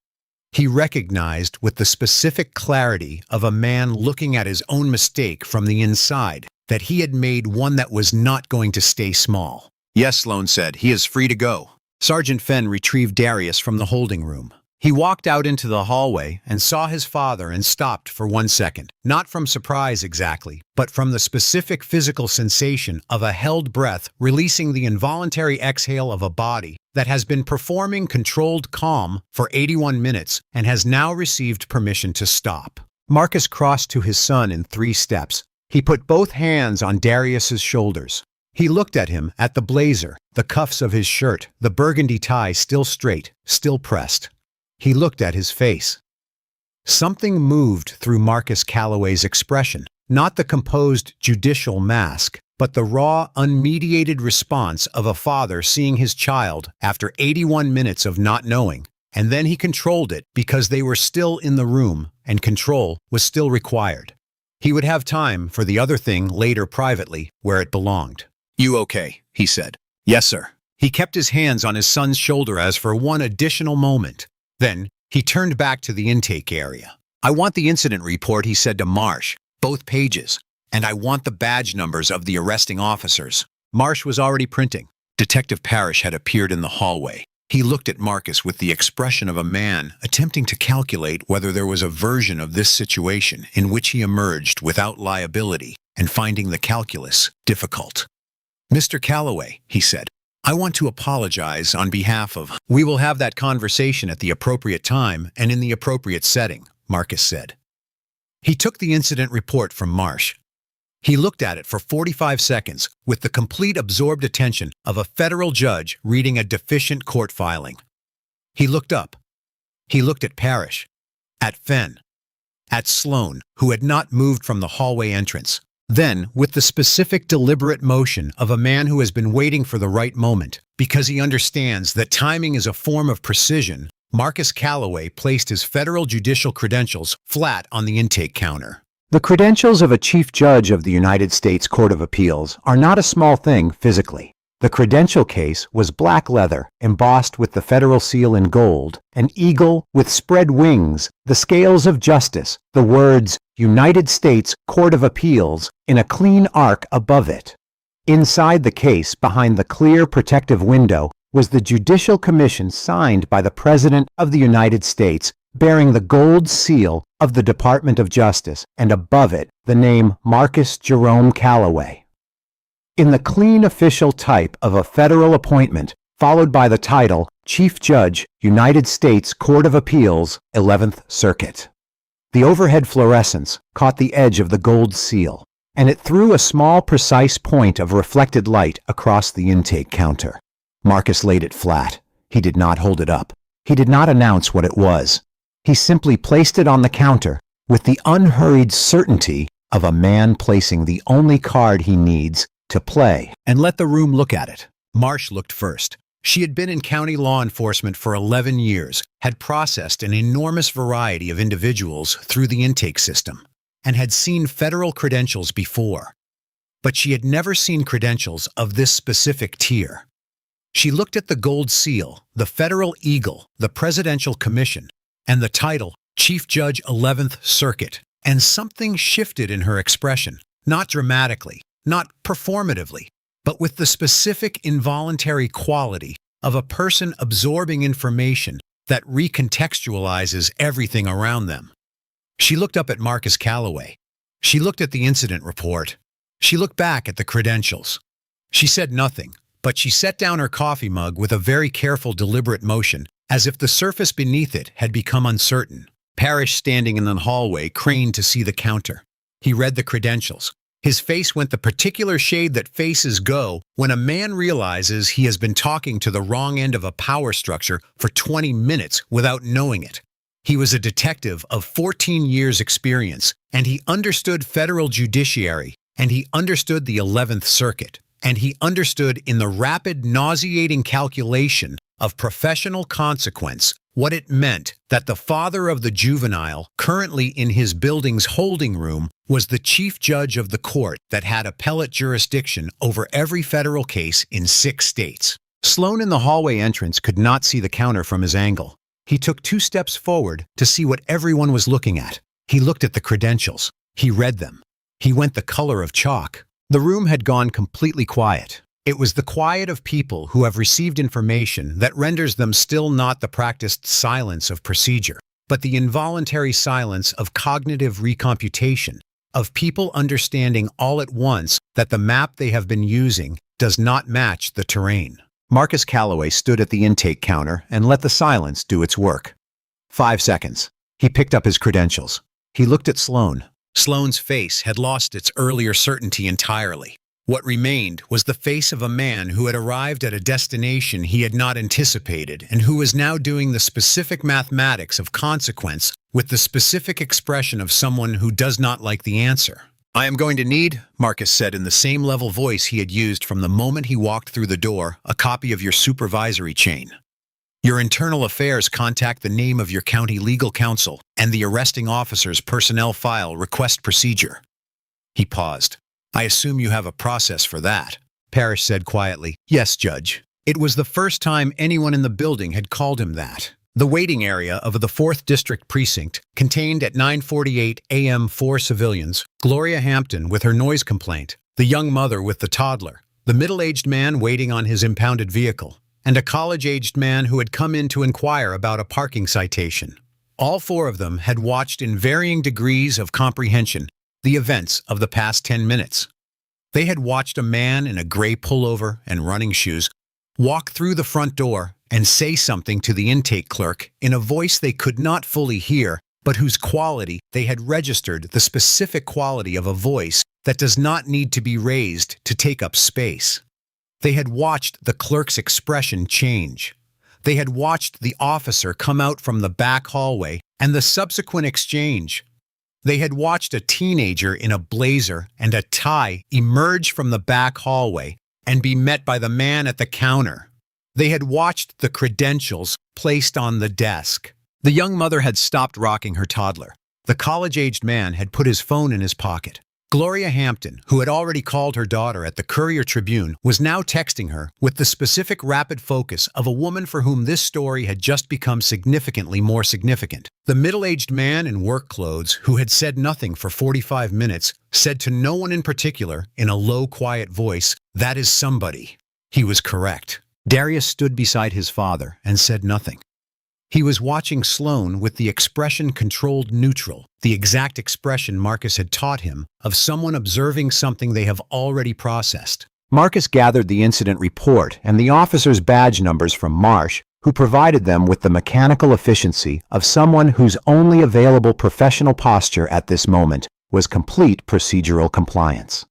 He recognized with the specific clarity of a man looking at his own mistake from the inside that he had made one that was not going to stay small. Yes, Sloan said, he is free to go. Sergeant Fenn retrieved Darius from the holding room. He walked out into the hallway and saw his father and stopped for 1 second, not from surprise exactly, but from the specific physical sensation of a held breath releasing the involuntary exhale of a body that has been performing controlled calm for 81 minutes and has now received permission to stop. Marcus crossed to his son in 3 steps. He put both hands on Darius's shoulders. He looked at him, at the blazer, the cuffs of his shirt, the burgundy tie still straight, still pressed. He looked at his face. Something moved through Marcus Calloway's expression, not the composed judicial mask, but the raw, unmediated response of a father seeing his child after 81 minutes of not knowing, and then he controlled it because they were still in the room and control was still required. He would have time for the other thing later privately, where it belonged. You okay? He said. Yes, sir. He kept his hands on his son's shoulder as for one additional moment. Then, he turned back to the intake area. I want the incident report, he said to Marsh, both pages, and I want the badge numbers of the arresting officers. Marsh was already printing. Detective Parrish had appeared in the hallway. He looked at Marcus with the expression of a man attempting to calculate whether there was a version of this situation in which he emerged without liability and finding the calculus difficult. Mr. Calloway, he said, I want to apologize on behalf of— We will have that conversation at the appropriate time and in the appropriate setting, Marcus said. He took the incident report from Marsh. He looked at it for 45 seconds with the complete absorbed attention of a federal judge reading a deficient court filing. He looked up. He looked at Parrish, at Fenn, at Sloan, who had not moved from the hallway entrance. Then, with the specific deliberate motion of a man who has been waiting for the right moment, because he understands that timing is a form of precision, Marcus Calloway placed his federal judicial credentials flat on the intake counter. The credentials of a Chief Judge of the United States Court of Appeals are not a small thing physically. The credential case was black leather, embossed with the federal seal in gold, an eagle with spread wings, the scales of justice, the words United States Court of Appeals in a clean arc above it. Inside the case, behind the clear protective window, was the Judicial Commission signed by the President of the United States, bearing the gold seal of the Department of Justice, and above it the name Marcus Jerome Calloway. In the clean official type of a federal appointment, followed by the title Chief Judge, United States Court of Appeals, 11th Circuit. The overhead fluorescence caught the edge of the gold seal, and it threw a small, precise point of reflected light across the intake counter. Marcus laid it flat. He did not hold it up. He did not announce what it was. He simply placed it on the counter with the unhurried certainty of a man placing the only card he needs to play, and let the room look at it. Marsh looked first. She had been in county law enforcement for 11 years, had processed an enormous variety of individuals through the intake system, and had seen federal credentials before. But she had never seen credentials of this specific tier. She looked at the gold seal, the federal eagle, the Presidential Commission, and the title, Chief Judge 11th Circuit, and something shifted in her expression, not dramatically, not performatively, but with the specific involuntary quality of a person absorbing information that recontextualizes everything around them. She looked up at Marcus Calloway. She looked at the incident report. She looked back at the credentials. She said nothing, but she set down her coffee mug with a very careful, deliberate motion, as if the surface beneath it had become uncertain. Parrish, standing in the hallway, craned to see the counter. He read the credentials. His face went the particular shade that faces go when a man realizes he has been talking to the wrong end of a power structure for 20 minutes without knowing it. He was a detective of 14 years' experience, and he understood federal judiciary, and he understood the 11th Circuit, and he understood in the rapid, nauseating calculation of professional consequence what it meant that the father of the juvenile, currently in his building's holding room, was the chief judge of the court that had appellate jurisdiction over every federal case in 6 states. Sloan in the hallway entrance could not see the counter from his angle. He took 2 steps forward to see what everyone was looking at. He looked at the credentials. He read them. He went the color of chalk. The room had gone completely quiet. It was the quiet of people who have received information that renders them still not the practiced silence of procedure, but the involuntary silence of cognitive recomputation, of people understanding all at once that the map they have been using does not match the terrain. Marcus Calloway stood at the intake counter and let the silence do its work. 5 seconds. He picked up his credentials. He looked at Sloan. Sloan's face had lost its earlier certainty entirely. What remained was the face of a man who had arrived at a destination he had not anticipated and who was now doing the specific mathematics of consequence with the specific expression of someone who does not like the answer. "I am going to need," Marcus said in the same level voice he had used from the moment he walked through the door, "a copy of your supervisory chain. Your internal affairs contact the name of your county legal counsel and the arresting officer's personnel file request procedure." He paused. "I assume you have a process for that," Parrish said quietly. "Yes, Judge." It was the first time anyone in the building had called him that. The waiting area of the 4th District Precinct contained at 9:48 a.m. 4 civilians: Gloria Hampton with her noise complaint, the young mother with the toddler, the middle-aged man waiting on his impounded vehicle, and a college-aged man who had come in to inquire about a parking citation. All 4 of them had watched in varying degrees of comprehension the events of the past 10 minutes. They had watched a man in a gray pullover and running shoes walk through the front door and say something to the intake clerk in a voice they could not fully hear, but whose quality they had registered, the specific quality of a voice that does not need to be raised to take up space. They had watched the clerk's expression change. They had watched the officer come out from the back hallway and the subsequent exchange. They had watched a teenager in a blazer and a tie emerge from the back hallway and be met by the man at the counter. They had watched the credentials placed on the desk. The young mother had stopped rocking her toddler. The college-aged man had put his phone in his pocket. Gloria Hampton, who had already called her daughter at the Courier-Tribune, was now texting her with the specific rapid focus of a woman for whom this story had just become significantly more significant. The middle-aged man in work clothes, who had said nothing for 45 minutes, said to no one in particular, in a low, quiet voice, "That is somebody." He was correct. Darius stood beside his father and said nothing. He was watching Sloan with the expression controlled neutral, the exact expression Marcus had taught him of someone observing something they have already processed. Marcus gathered the incident report and the officers' badge numbers from Marsh, who provided them with the mechanical efficiency of someone whose only available professional posture at this moment was complete procedural compliance.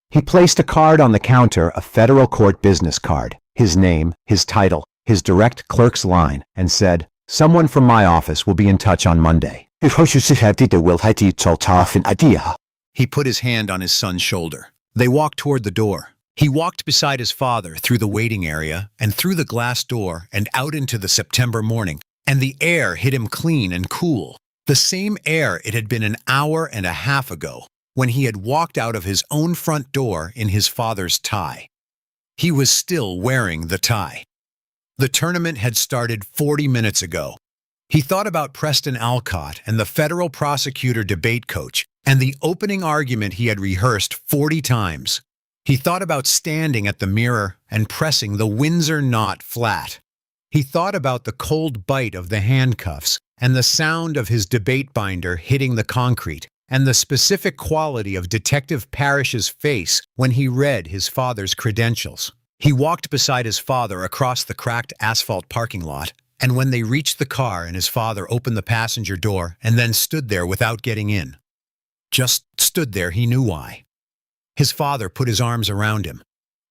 He placed a card on the counter, a federal court business card, his name, his title, his direct clerk's line, and said, "Someone from my office will be in touch on Monday." He put his hand on his son's shoulder. They walked toward the door. He walked beside his father through the waiting area and through the glass door and out into the September morning, and the air hit him clean and cool, the same air it had been an hour and a half ago when he had walked out of his own front door in his father's tie. He was still wearing the tie. The tournament had started 40 minutes ago. He thought about Preston Alcott and the federal prosecutor debate coach and the opening argument he had rehearsed 40 times. He thought about standing at the mirror and pressing the Windsor knot flat. He thought about the cold bite of the handcuffs and the sound of his debate binder hitting the concrete and the specific quality of Detective Parrish's face when he read his father's credentials. He walked beside his father across the cracked asphalt parking lot, and when they reached the car and his father opened the passenger door and then stood there without getting in. Just stood there, he knew why. His father put his arms around him.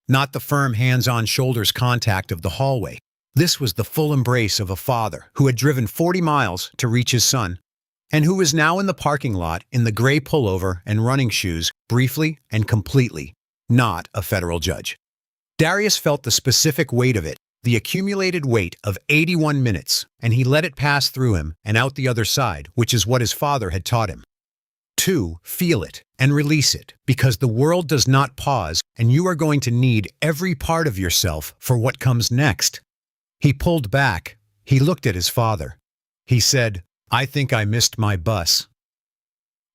Not the firm hands-on shoulders contact of the hallway. This was the full embrace of a father who had driven 40 miles to reach his son, and who was now in the parking lot in the gray pullover and running shoes, briefly and completely, not a federal judge. Darius felt the specific weight of it, the accumulated weight of 81 minutes, and he let it pass through him and out the other side, which is what his father had taught him. 2. Feel it and release it, because the world does not pause and you are going to need every part of yourself for what comes next. He pulled back. He looked at his father. He said, "I think I missed my bus."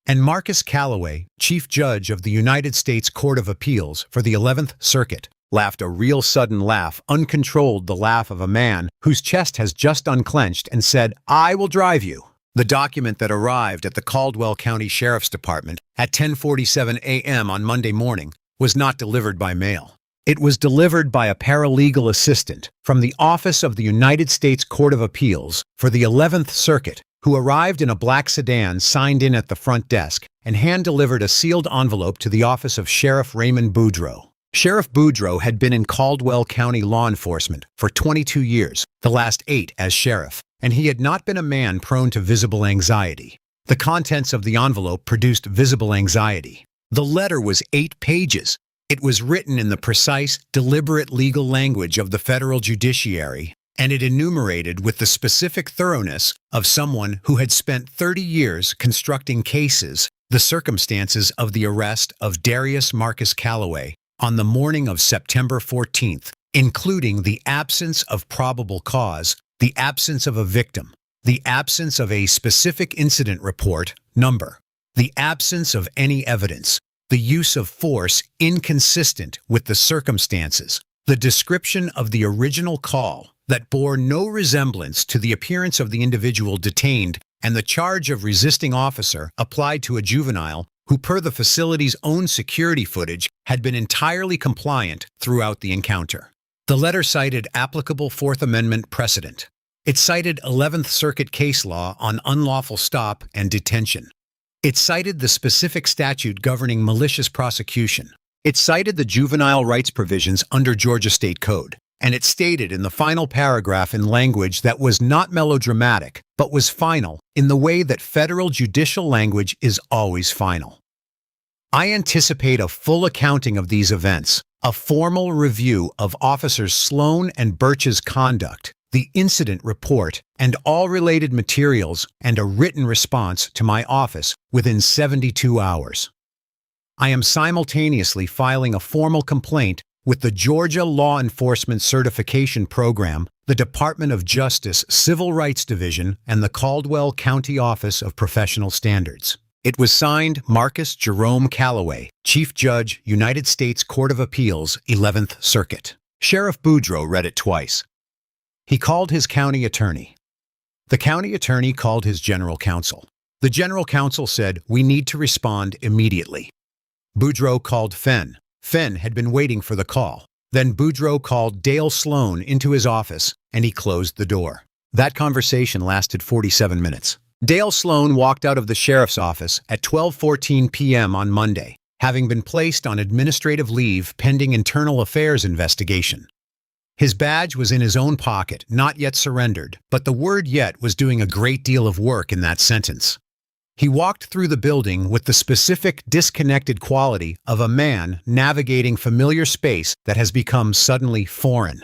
And Marcus Calloway, Chief Judge of the United States Court of Appeals for the 11th Circuit, laughed a real sudden laugh, uncontrolled, the laugh of a man whose chest has just unclenched, and said, "I will drive you." The document that arrived at the Caldwell County Sheriff's Department at 10:47 a.m. on Monday morning was not delivered by mail. It was delivered by a paralegal assistant from the Office of the United States Court of Appeals for the 11th Circuit, who arrived in a black sedan, signed in at the front desk, and hand-delivered a sealed envelope to the office of Sheriff Raymond Boudreau. Sheriff Boudreau had been in Caldwell County law enforcement for 22 years, the last 8 as sheriff, and he had not been a man prone to visible anxiety. The contents of the envelope produced visible anxiety. The letter was 8 pages. It was written in the precise, deliberate legal language of the federal judiciary, and it enumerated with the specific thoroughness of someone who had spent 30 years constructing cases the circumstances of the arrest of Darius Marcus Calloway on the morning of September 14th, including the absence of probable cause, the absence of a victim, the absence of a specific incident report number, the absence of any evidence, the use of force inconsistent with the circumstances, the description of the original call that bore no resemblance to the appearance of the individual detained, and the charge of resisting officer applied to a juvenile who, per the facility's own security footage, had been entirely compliant throughout the encounter. The letter cited applicable Fourth Amendment precedent. It cited 11th Circuit case law on unlawful stop and detention. It cited the specific statute governing malicious prosecution. It cited the juvenile rights provisions under Georgia State Code. And it stated in the final paragraph in language that was not melodramatic, but was final in the way that federal judicial language is always final. I anticipate a full accounting of these events, a formal review of Officers Sloan and Birch's conduct, the incident report, and all related materials, and a written response to my office within 72 hours. I am simultaneously filing a formal complaint with the Georgia Law Enforcement Certification Program, the Department of Justice Civil Rights Division, and the Caldwell County Office of Professional Standards. It was signed Marcus Jerome Calloway, Chief Judge, United States Court of Appeals, 11th Circuit. Sheriff Boudreau read it twice. He called his county attorney. The county attorney called his general counsel. The general counsel said, "We need to respond immediately." Boudreau called Fenn. Fenn had been waiting for the call. Then Boudreau called Dale Sloan into his office, and he closed the door. That conversation lasted 47 minutes. Dale Sloan walked out of the sheriff's office at 12:14 p.m. on Monday, having been placed on administrative leave pending internal affairs investigation. His badge was in his own pocket, not yet surrendered, but the word "yet" was doing a great deal of work in that sentence. He walked through the building with the specific disconnected quality of a man navigating familiar space that has become suddenly foreign.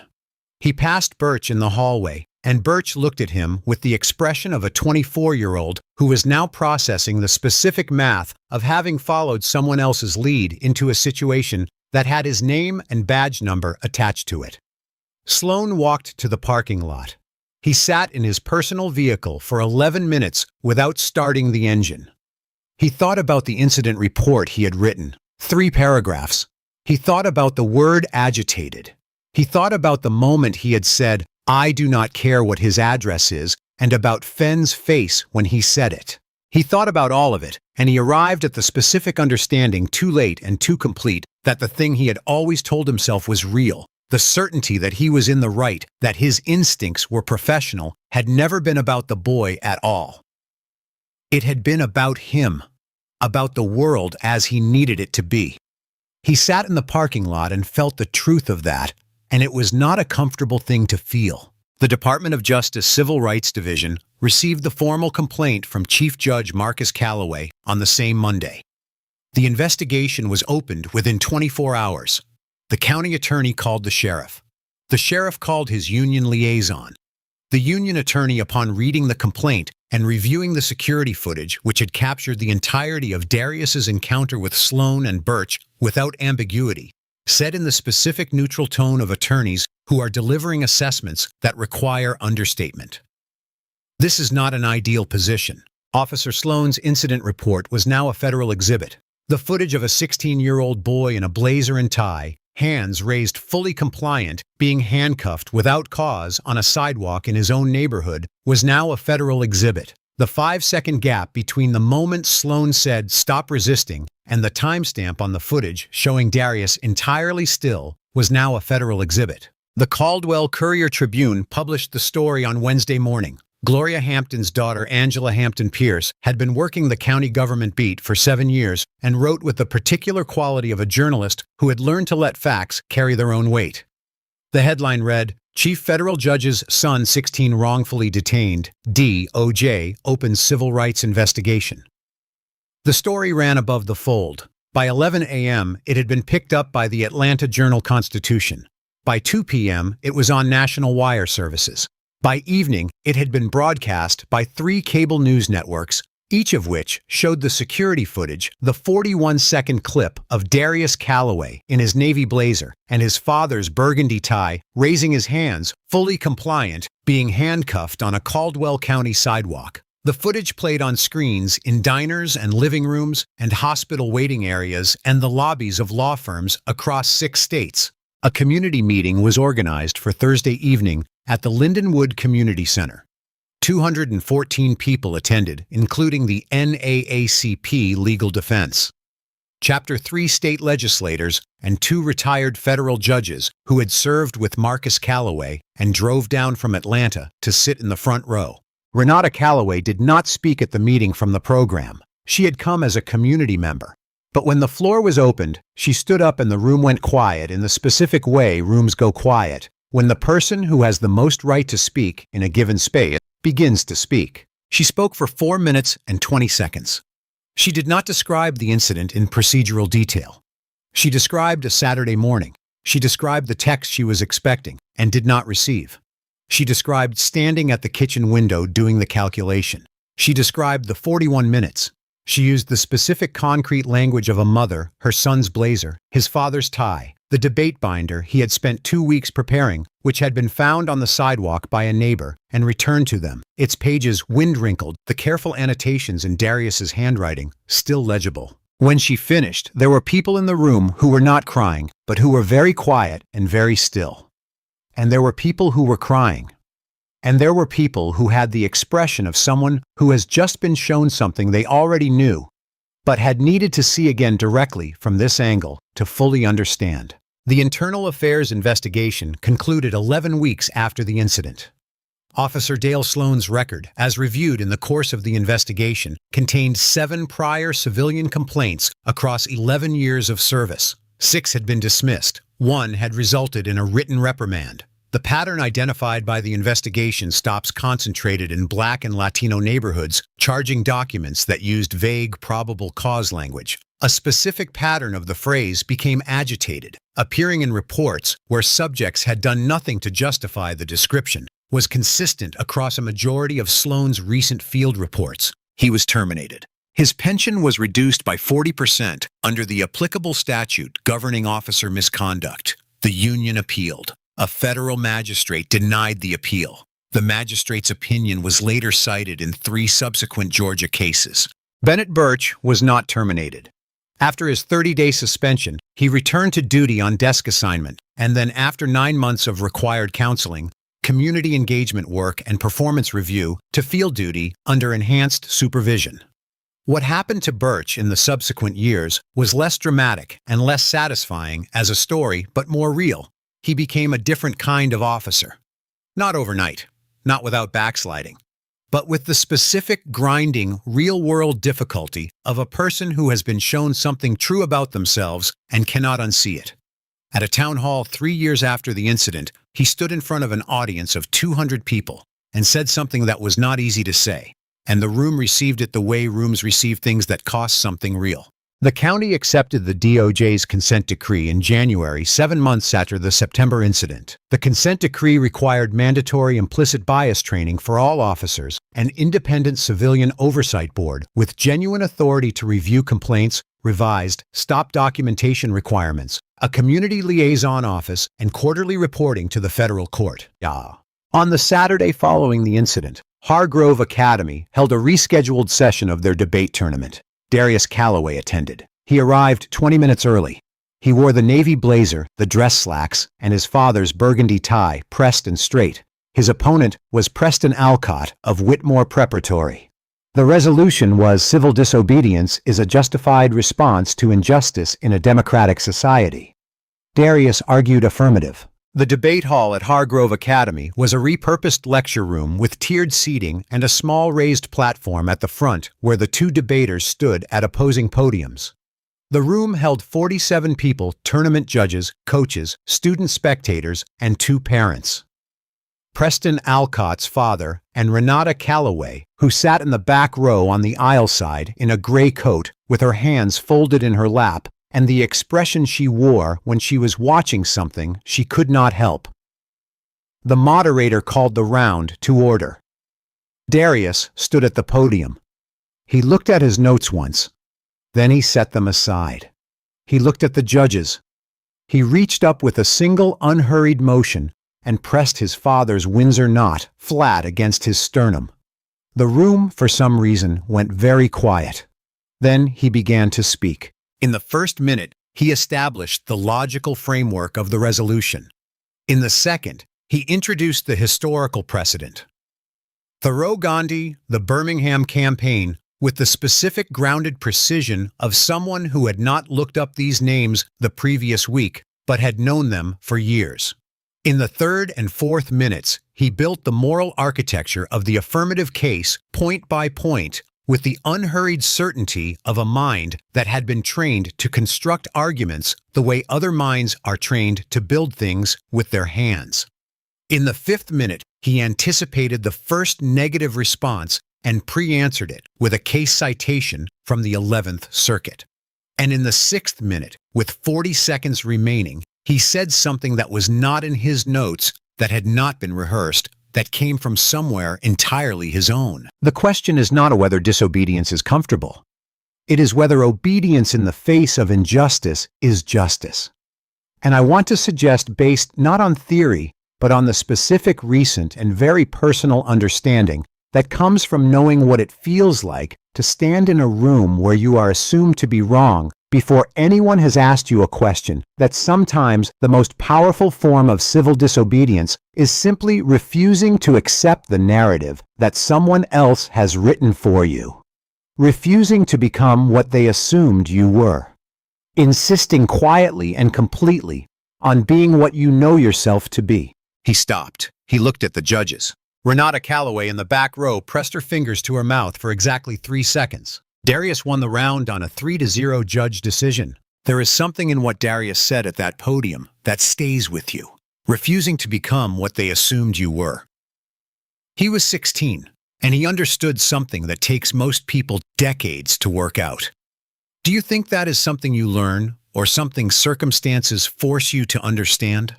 He passed Birch in the hallway, and Birch looked at him with the expression of a 24-year-old who was now processing the specific math of having followed someone else's lead into a situation that had his name and badge number attached to it. Sloan walked to the parking lot. He sat in his personal vehicle for 11 minutes without starting the engine. He thought about the incident report he had written, 3 paragraphs. He thought about the word agitated. He thought about the moment he had said, "I do not care what his address is," and about Fenn's face when he said it. He thought about all of it, and he arrived at the specific understanding too late and too complete that the thing he had always told himself was real. The certainty that he was in the right, that his instincts were professional, had never been about the boy at all. It had been about him, about the world as he needed it to be. He sat in the parking lot and felt the truth of that, and it was not a comfortable thing to feel. The Department of Justice Civil Rights Division received the formal complaint from Chief Judge Marcus Calloway on the same Monday. The investigation was opened within 24 hours. The county attorney called the sheriff. The sheriff called his union liaison. The union attorney, upon reading the complaint and reviewing the security footage which had captured the entirety of Darius's encounter with Sloan and Birch without ambiguity, said in the specific neutral tone of attorneys who are delivering assessments that require understatement, "This is not an ideal position." Officer Sloan's incident report was now a federal exhibit. The footage of a 16-year-old boy in a blazer and tie, hands raised fully compliant, being handcuffed without cause on a sidewalk in his own neighborhood, was now a federal exhibit. The 5-second gap between the moment Sloan said, "Stop resisting," and the timestamp on the footage showing Darius entirely still was now a federal exhibit. The Caldwell Courier-Tribune published the story on Wednesday morning. Gloria Hampton's daughter, Angela Hampton Pierce, had been working the county government beat for 7 years and wrote with the particular quality of a journalist who had learned to let facts carry their own weight. The headline read, "Chief Federal Judge's Son 16 Wrongfully Detained, DOJ Opens Civil Rights Investigation." The story ran above the fold. By 11 a.m., it had been picked up by the Atlanta Journal-Constitution. By 2 p.m., it was on national wire services. By evening, it had been broadcast by 3 cable news networks, each of which showed the security footage, the 41-second clip of Darius Calloway in his navy blazer and his father's burgundy tie, raising his hands, fully compliant, being handcuffed on a Caldwell County sidewalk. The footage played on screens in diners and living rooms and hospital waiting areas and the lobbies of law firms across 6 states. A community meeting was organized for Thursday evening at the Lindenwood Community Center. 214 people attended, including the NAACP Legal Defense, Chapter 3 state legislators, and 2 retired federal judges who had served with Marcus Calloway and drove down from Atlanta to sit in the front row. Renata Calloway did not speak at the meeting from the program. She had come as a community member. But when the floor was opened, she stood up and the room went quiet in the specific way rooms go quiet when the person who has the most right to speak in a given space begins to speak. She spoke for 4 minutes and 20 seconds. She did not describe the incident in procedural detail. She described a Saturday morning. She described the text she was expecting and did not receive. She described standing at the kitchen window doing the calculation. She described the 41 minutes. She used the specific concrete language of a mother, her son's blazer, his father's tie, the debate binder he had spent 2 weeks preparing, which had been found on the sidewalk by a neighbor and returned to them, its pages wind-wrinkled, the careful annotations in Darius's handwriting still legible. When she finished, there were people in the room who were not crying, but who were very quiet and very still. And there were people who were crying. And there were people who had the expression of someone who has just been shown something they already knew, but had needed to see again directly from this angle to fully understand. The Internal Affairs investigation concluded 11 weeks after the incident. Officer Dale Sloan's record, as reviewed in the course of the investigation, contained 7 prior civilian complaints across 11 years of service. 6 had been dismissed. 1 had resulted in a written reprimand. The pattern identified by the investigation stops concentrated in Black and Latino neighborhoods, charging documents that used vague probable cause language. A specific pattern of the phrase became agitated, appearing in reports where subjects had done nothing to justify the description, was consistent across a majority of Sloan's recent field reports. He was terminated. His pension was reduced by 40% under the applicable statute governing officer misconduct. The union appealed. A federal magistrate denied the appeal. The magistrate's opinion was later cited in 3 subsequent Georgia cases. Bennett Birch was not terminated. After his 30-day suspension, he returned to duty on desk assignment, and then after 9 months of required counseling, community engagement work and performance review, to field duty under enhanced supervision. What happened to Birch in the subsequent years was less dramatic and less satisfying as a story, but more real. He became a different kind of officer. Not overnight, not without backsliding, but with the specific, grinding, real-world difficulty of a person who has been shown something true about themselves and cannot unsee it. At a town hall 3 years after the incident, he stood in front of an audience of 200 people and said something that was not easy to say, and the room received it the way rooms receive things that cost something real. The county accepted the DOJ's consent decree in January, 7 months after the September incident. The consent decree required mandatory implicit bias training for all officers, an independent civilian oversight board with genuine authority to review complaints, revised, stop documentation requirements, a community liaison office, and quarterly reporting to the federal court. On the Saturday following the incident, Hargrove Academy held a rescheduled session of their debate tournament. Darius Calloway attended. He arrived 20 minutes early. He wore the navy blazer, the dress slacks, and his father's burgundy tie, pressed and straight. His opponent was Preston Alcott of Whitmore Preparatory. The resolution was civil disobedience is a justified response to injustice in a democratic society. Darius argued affirmative. The debate hall at Hargrove Academy was a repurposed lecture room with tiered seating and a small raised platform at the front where the two debaters stood at opposing podiums. The room held 47 people, tournament judges, coaches, student spectators, and 2 parents. Preston Alcott's father and Renata Calloway, who sat in the back row on the aisle side in a gray coat with her hands folded in her lap, and the expression she wore when she was watching something she could not help. The moderator called the round to order. Darius stood at the podium. He looked at his notes once. Then he set them aside. He looked at the judges. He reached up with a single unhurried motion and pressed his father's Windsor knot flat against his sternum. The room, for some reason, went very quiet. Then he began to speak. In the first minute, he established the logical framework of the resolution. In the second, he introduced the historical precedent. Burgundy, the Birmingham campaign, with the specific grounded precision of someone who had not looked up these names the previous week, but had known them for years. In the third and fourth minutes, he built the moral architecture of the affirmative case point by point, with the unhurried certainty of a mind that had been trained to construct arguments the way other minds are trained to build things with their hands. In the fifth minute, he anticipated the first negative response and pre-answered it with a case citation from the 11th Circuit. And in the sixth minute, with 40 seconds remaining, he said something that was not in his notes, that had not been rehearsed, that came from somewhere entirely his own. The question is not whether disobedience is comfortable. It is whether obedience in the face of injustice is justice. And I want to suggest, based not on theory, but on the specific, recent, and very personal understanding that comes from knowing what it feels like to stand in a room where you are assumed to be wrong before anyone has asked you a question, that sometimes the most powerful form of civil disobedience is simply refusing to accept the narrative that someone else has written for you. Refusing to become what they assumed you were. Insisting quietly and completely on being what you know yourself to be. He stopped. He looked at the judges. Renata Calloway in the back row pressed her fingers to her mouth for exactly 3 seconds. Darius won the round on a 3-0 judge decision. There is something in what Darius said at that podium that stays with you, refusing to become what they assumed you were. He was 16, and he understood something that takes most people decades to work out. Do you think that is something you learn, or something circumstances force you to understand?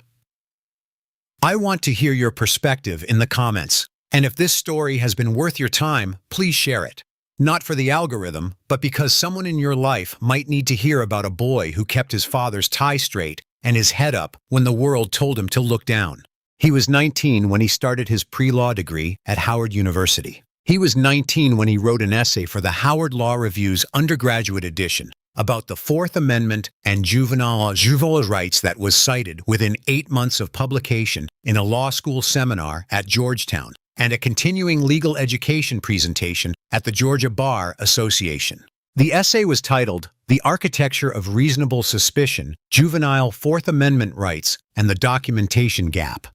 I want to hear your perspective in the comments, and if this story has been worth your time, please share it. Not for the algorithm, but because someone in your life might need to hear about a boy who kept his father's tie straight and his head up when the world told him to look down. He was 19 when he started his pre-law degree at Howard University. He was 19 when he wrote an essay for the Howard Law Review's undergraduate edition about the Fourth Amendment and juvenile rights that was cited within 8 months of publication in a law school seminar at Georgetown. and a continuing legal education presentation at the Georgia Bar Association. The essay was titled The Architecture of Reasonable Suspicion, Juvenile Fourth Amendment Rights, and the Documentation Gap.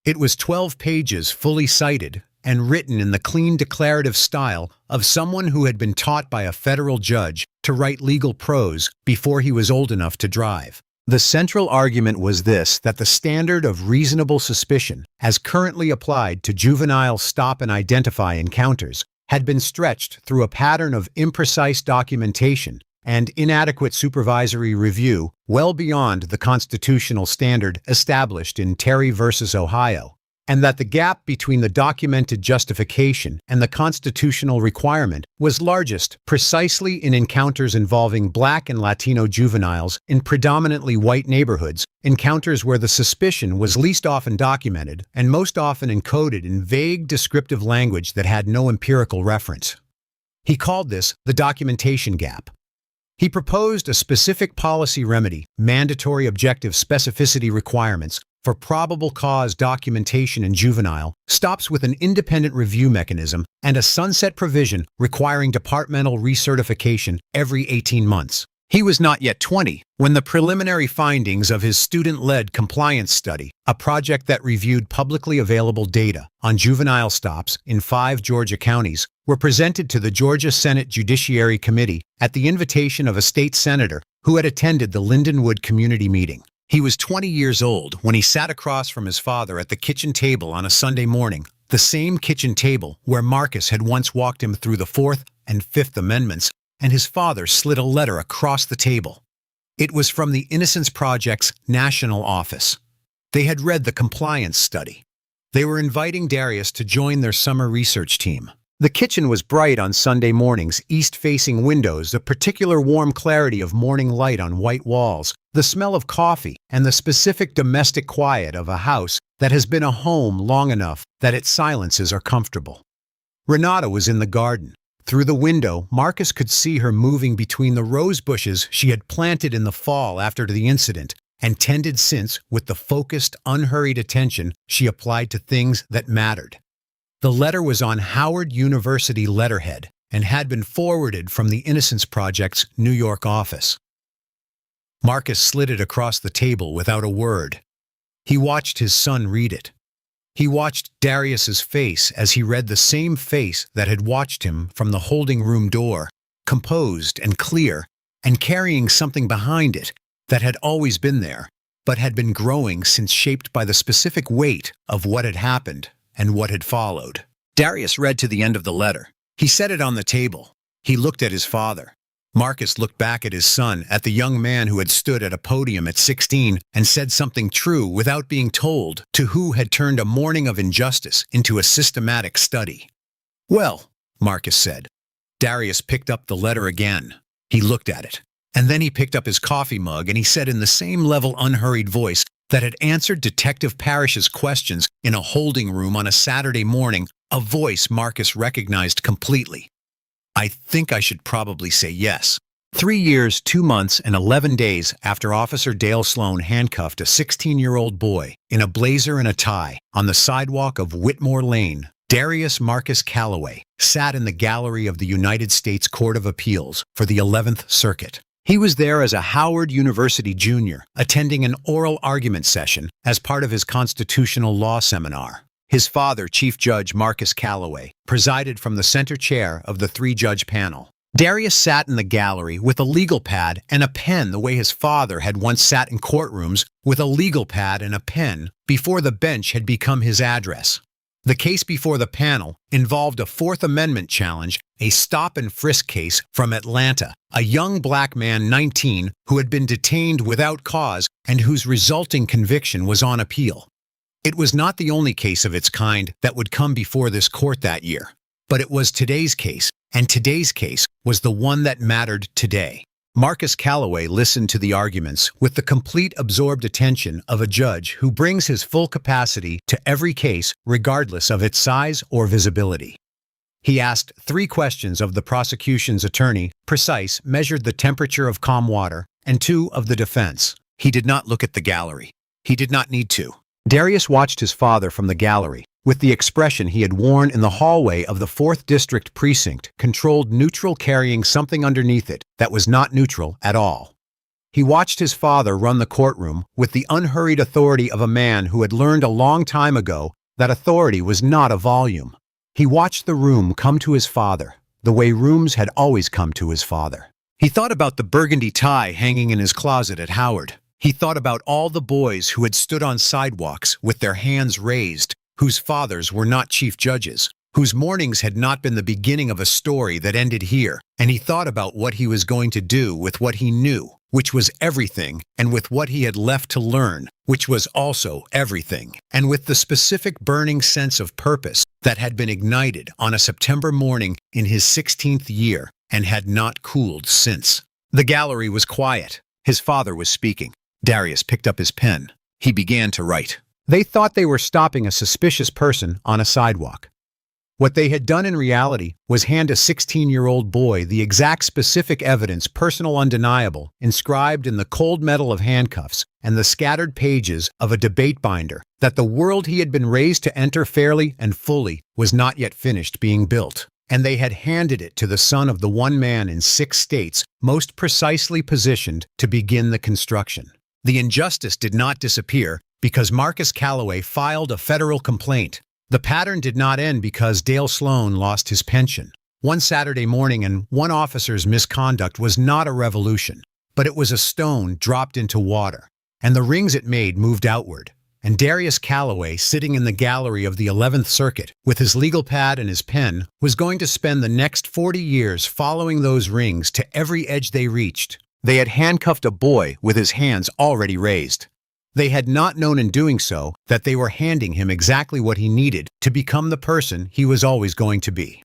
It was 12 pages fully cited and written in the clean declarative style of someone who had been taught by a federal judge to write legal prose before he was old enough to drive. The central argument was this: that the standard of reasonable suspicion, as currently applied to juvenile stop and identify encounters, had been stretched through a pattern of imprecise documentation and inadequate supervisory review well beyond the constitutional standard established in Terry v. Ohio, and that the gap between the documented justification and the constitutional requirement was largest precisely in encounters involving Black and Latino juveniles in predominantly white neighborhoods, encounters where the suspicion was least often documented and most often encoded in vague descriptive language that had no empirical reference. He called this the documentation gap. He proposed a specific policy remedy, mandatory objective specificity requirements, for probable cause documentation in juvenile stops with an independent review mechanism and a sunset provision requiring departmental recertification every 18 months. He was not yet 20 when the preliminary findings of his student-led compliance study, a project that reviewed publicly available data on juvenile stops in 5 Georgia counties, were presented to the Georgia Senate Judiciary Committee at the invitation of a state senator who had attended the Lindenwood community meeting. He was 20 years old when he sat across from his father at the kitchen table on a Sunday morning, the same kitchen table where Marcus had once walked him through the Fourth and Fifth Amendments, and his father slid a letter across the table. It was from the Innocence Project's national office. They had read the compliance study. They were inviting Darius to join their summer research team. The kitchen was bright on Sunday mornings, east-facing windows, a particular warm clarity of morning light on white walls, the smell of coffee, and the specific domestic quiet of a house that has been a home long enough that its silences are comfortable. Renata was in the garden. Through the window, Marcus could see her moving between the rose bushes she had planted in the fall after the incident and tended since with the focused, unhurried attention she applied to things that mattered. The letter was on Howard University letterhead and had been forwarded from the Innocence Project's New York office. Marcus slid it across the table without a word. He watched his son read it. He watched Darius's face as he read the same face that had watched him from the holding room door, composed and clear, and carrying something behind it that had always been there, but had been growing since shaped by the specific weight of what had happened and what had followed. Darius read to the end of the letter. He set it on the table. He looked at his father. Marcus looked back at his son, at the young man who had stood at a podium at 16 and said something true without being told, to who had turned a morning of injustice into a systematic study. "Well," Marcus said. Darius picked up the letter again. He looked at it. And then he picked up his coffee mug and he said in the same level, unhurried voice that had answered Detective Parrish's questions in a holding room on a Saturday morning, a voice Marcus recognized completely. "I think I should probably say yes." 3 years, 2 months, and 11 days after Officer Dale Sloan handcuffed a 16-year-old boy in a blazer and a tie on the sidewalk of Whitmore Lane, Darius Marcus Calloway sat in the gallery of the United States Court of Appeals for the 11th Circuit. He was there as a Howard University junior, attending an oral argument session as part of his constitutional law seminar. His father, Chief Judge Marcus Calloway, presided from the center chair of the 3-judge panel. Darius sat in the gallery with a legal pad and a pen the way his father had once sat in courtrooms with a legal pad and a pen before the bench had become his address. The case before the panel involved a Fourth Amendment challenge, a stop-and-frisk case from Atlanta, a young black man, 19, who had been detained without cause and whose resulting conviction was on appeal. It was not the only case of its kind that would come before this court that year, but it was today's case, and today's case was the one that mattered today. Marcus Calloway listened to the arguments with the complete absorbed attention of a judge who brings his full capacity to every case regardless of its size or visibility. He asked 3 questions of the prosecution's attorney, precise, measured the temperature of calm water, and 2 of the defense. He did not look at the gallery. He did not need to. Darius watched his father from the gallery, with the expression he had worn in the hallway of the 4th District Precinct, controlled neutral, carrying something underneath it that was not neutral at all. He watched his father run the courtroom with the unhurried authority of a man who had learned a long time ago that authority was not a volume. He watched the room come to his father, the way rooms had always come to his father. He thought about the burgundy tie hanging in his closet at Howard. He thought about all the boys who had stood on sidewalks with their hands raised, whose fathers were not chief judges, whose mornings had not been the beginning of a story that ended here, and he thought about what he was going to do with what he knew, which was everything, and with what he had left to learn, which was also everything, and with the specific burning sense of purpose that had been ignited on a September morning in his 16th year and had not cooled since. The gallery was quiet. His father was speaking. Darius picked up his pen. He began to write. They thought they were stopping a suspicious person on a sidewalk. What they had done in reality was hand a 16-year-old boy the exact specific evidence, personal undeniable, inscribed in the cold metal of handcuffs and the scattered pages of a debate binder, that the world he had been raised to enter fairly and fully was not yet finished being built. And they had handed it to the son of the one man in 6 states most precisely positioned to begin the construction. The injustice did not disappear because Marcus Calloway filed a federal complaint. The pattern did not end because Dale Sloan lost his pension. One Saturday morning and one officer's misconduct was not a revolution, but it was a stone dropped into water, and the rings it made moved outward. And Darius Calloway, sitting in the gallery of the 11th Circuit with his legal pad and his pen, was going to spend the next 40 years following those rings to every edge they reached. They had handcuffed a boy with his hands already raised. They had not known in doing so that they were handing him exactly what he needed to become the person he was always going to be.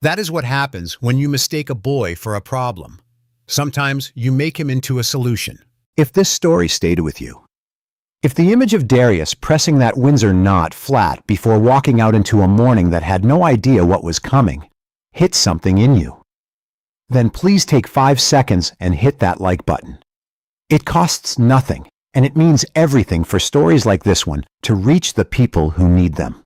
That is what happens when you mistake a boy for a problem. Sometimes you make him into a solution. If this story stayed with you, if the image of Darius pressing that Windsor knot flat before walking out into a morning that had no idea what was coming hit something in you, then please take 5 seconds and hit that like button. It costs nothing. And it means everything for stories like this one to reach the people who need them.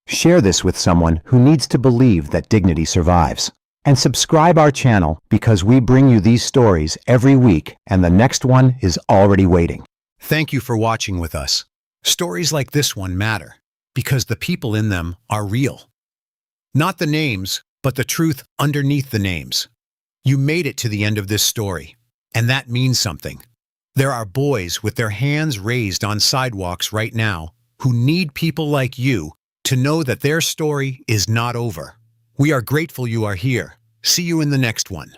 Share this with someone who needs to believe that dignity survives. And subscribe our channel because we bring you these stories every week and the next one is already waiting. Thank you for watching with us. Stories like this one matter because the people in them are real. Not the names, but the truth underneath the names. You made it to the end of this story, and that means something. There are boys with their hands raised on sidewalks right now who need people like you to know that their story is not over. We are grateful you are here. See you in the next one.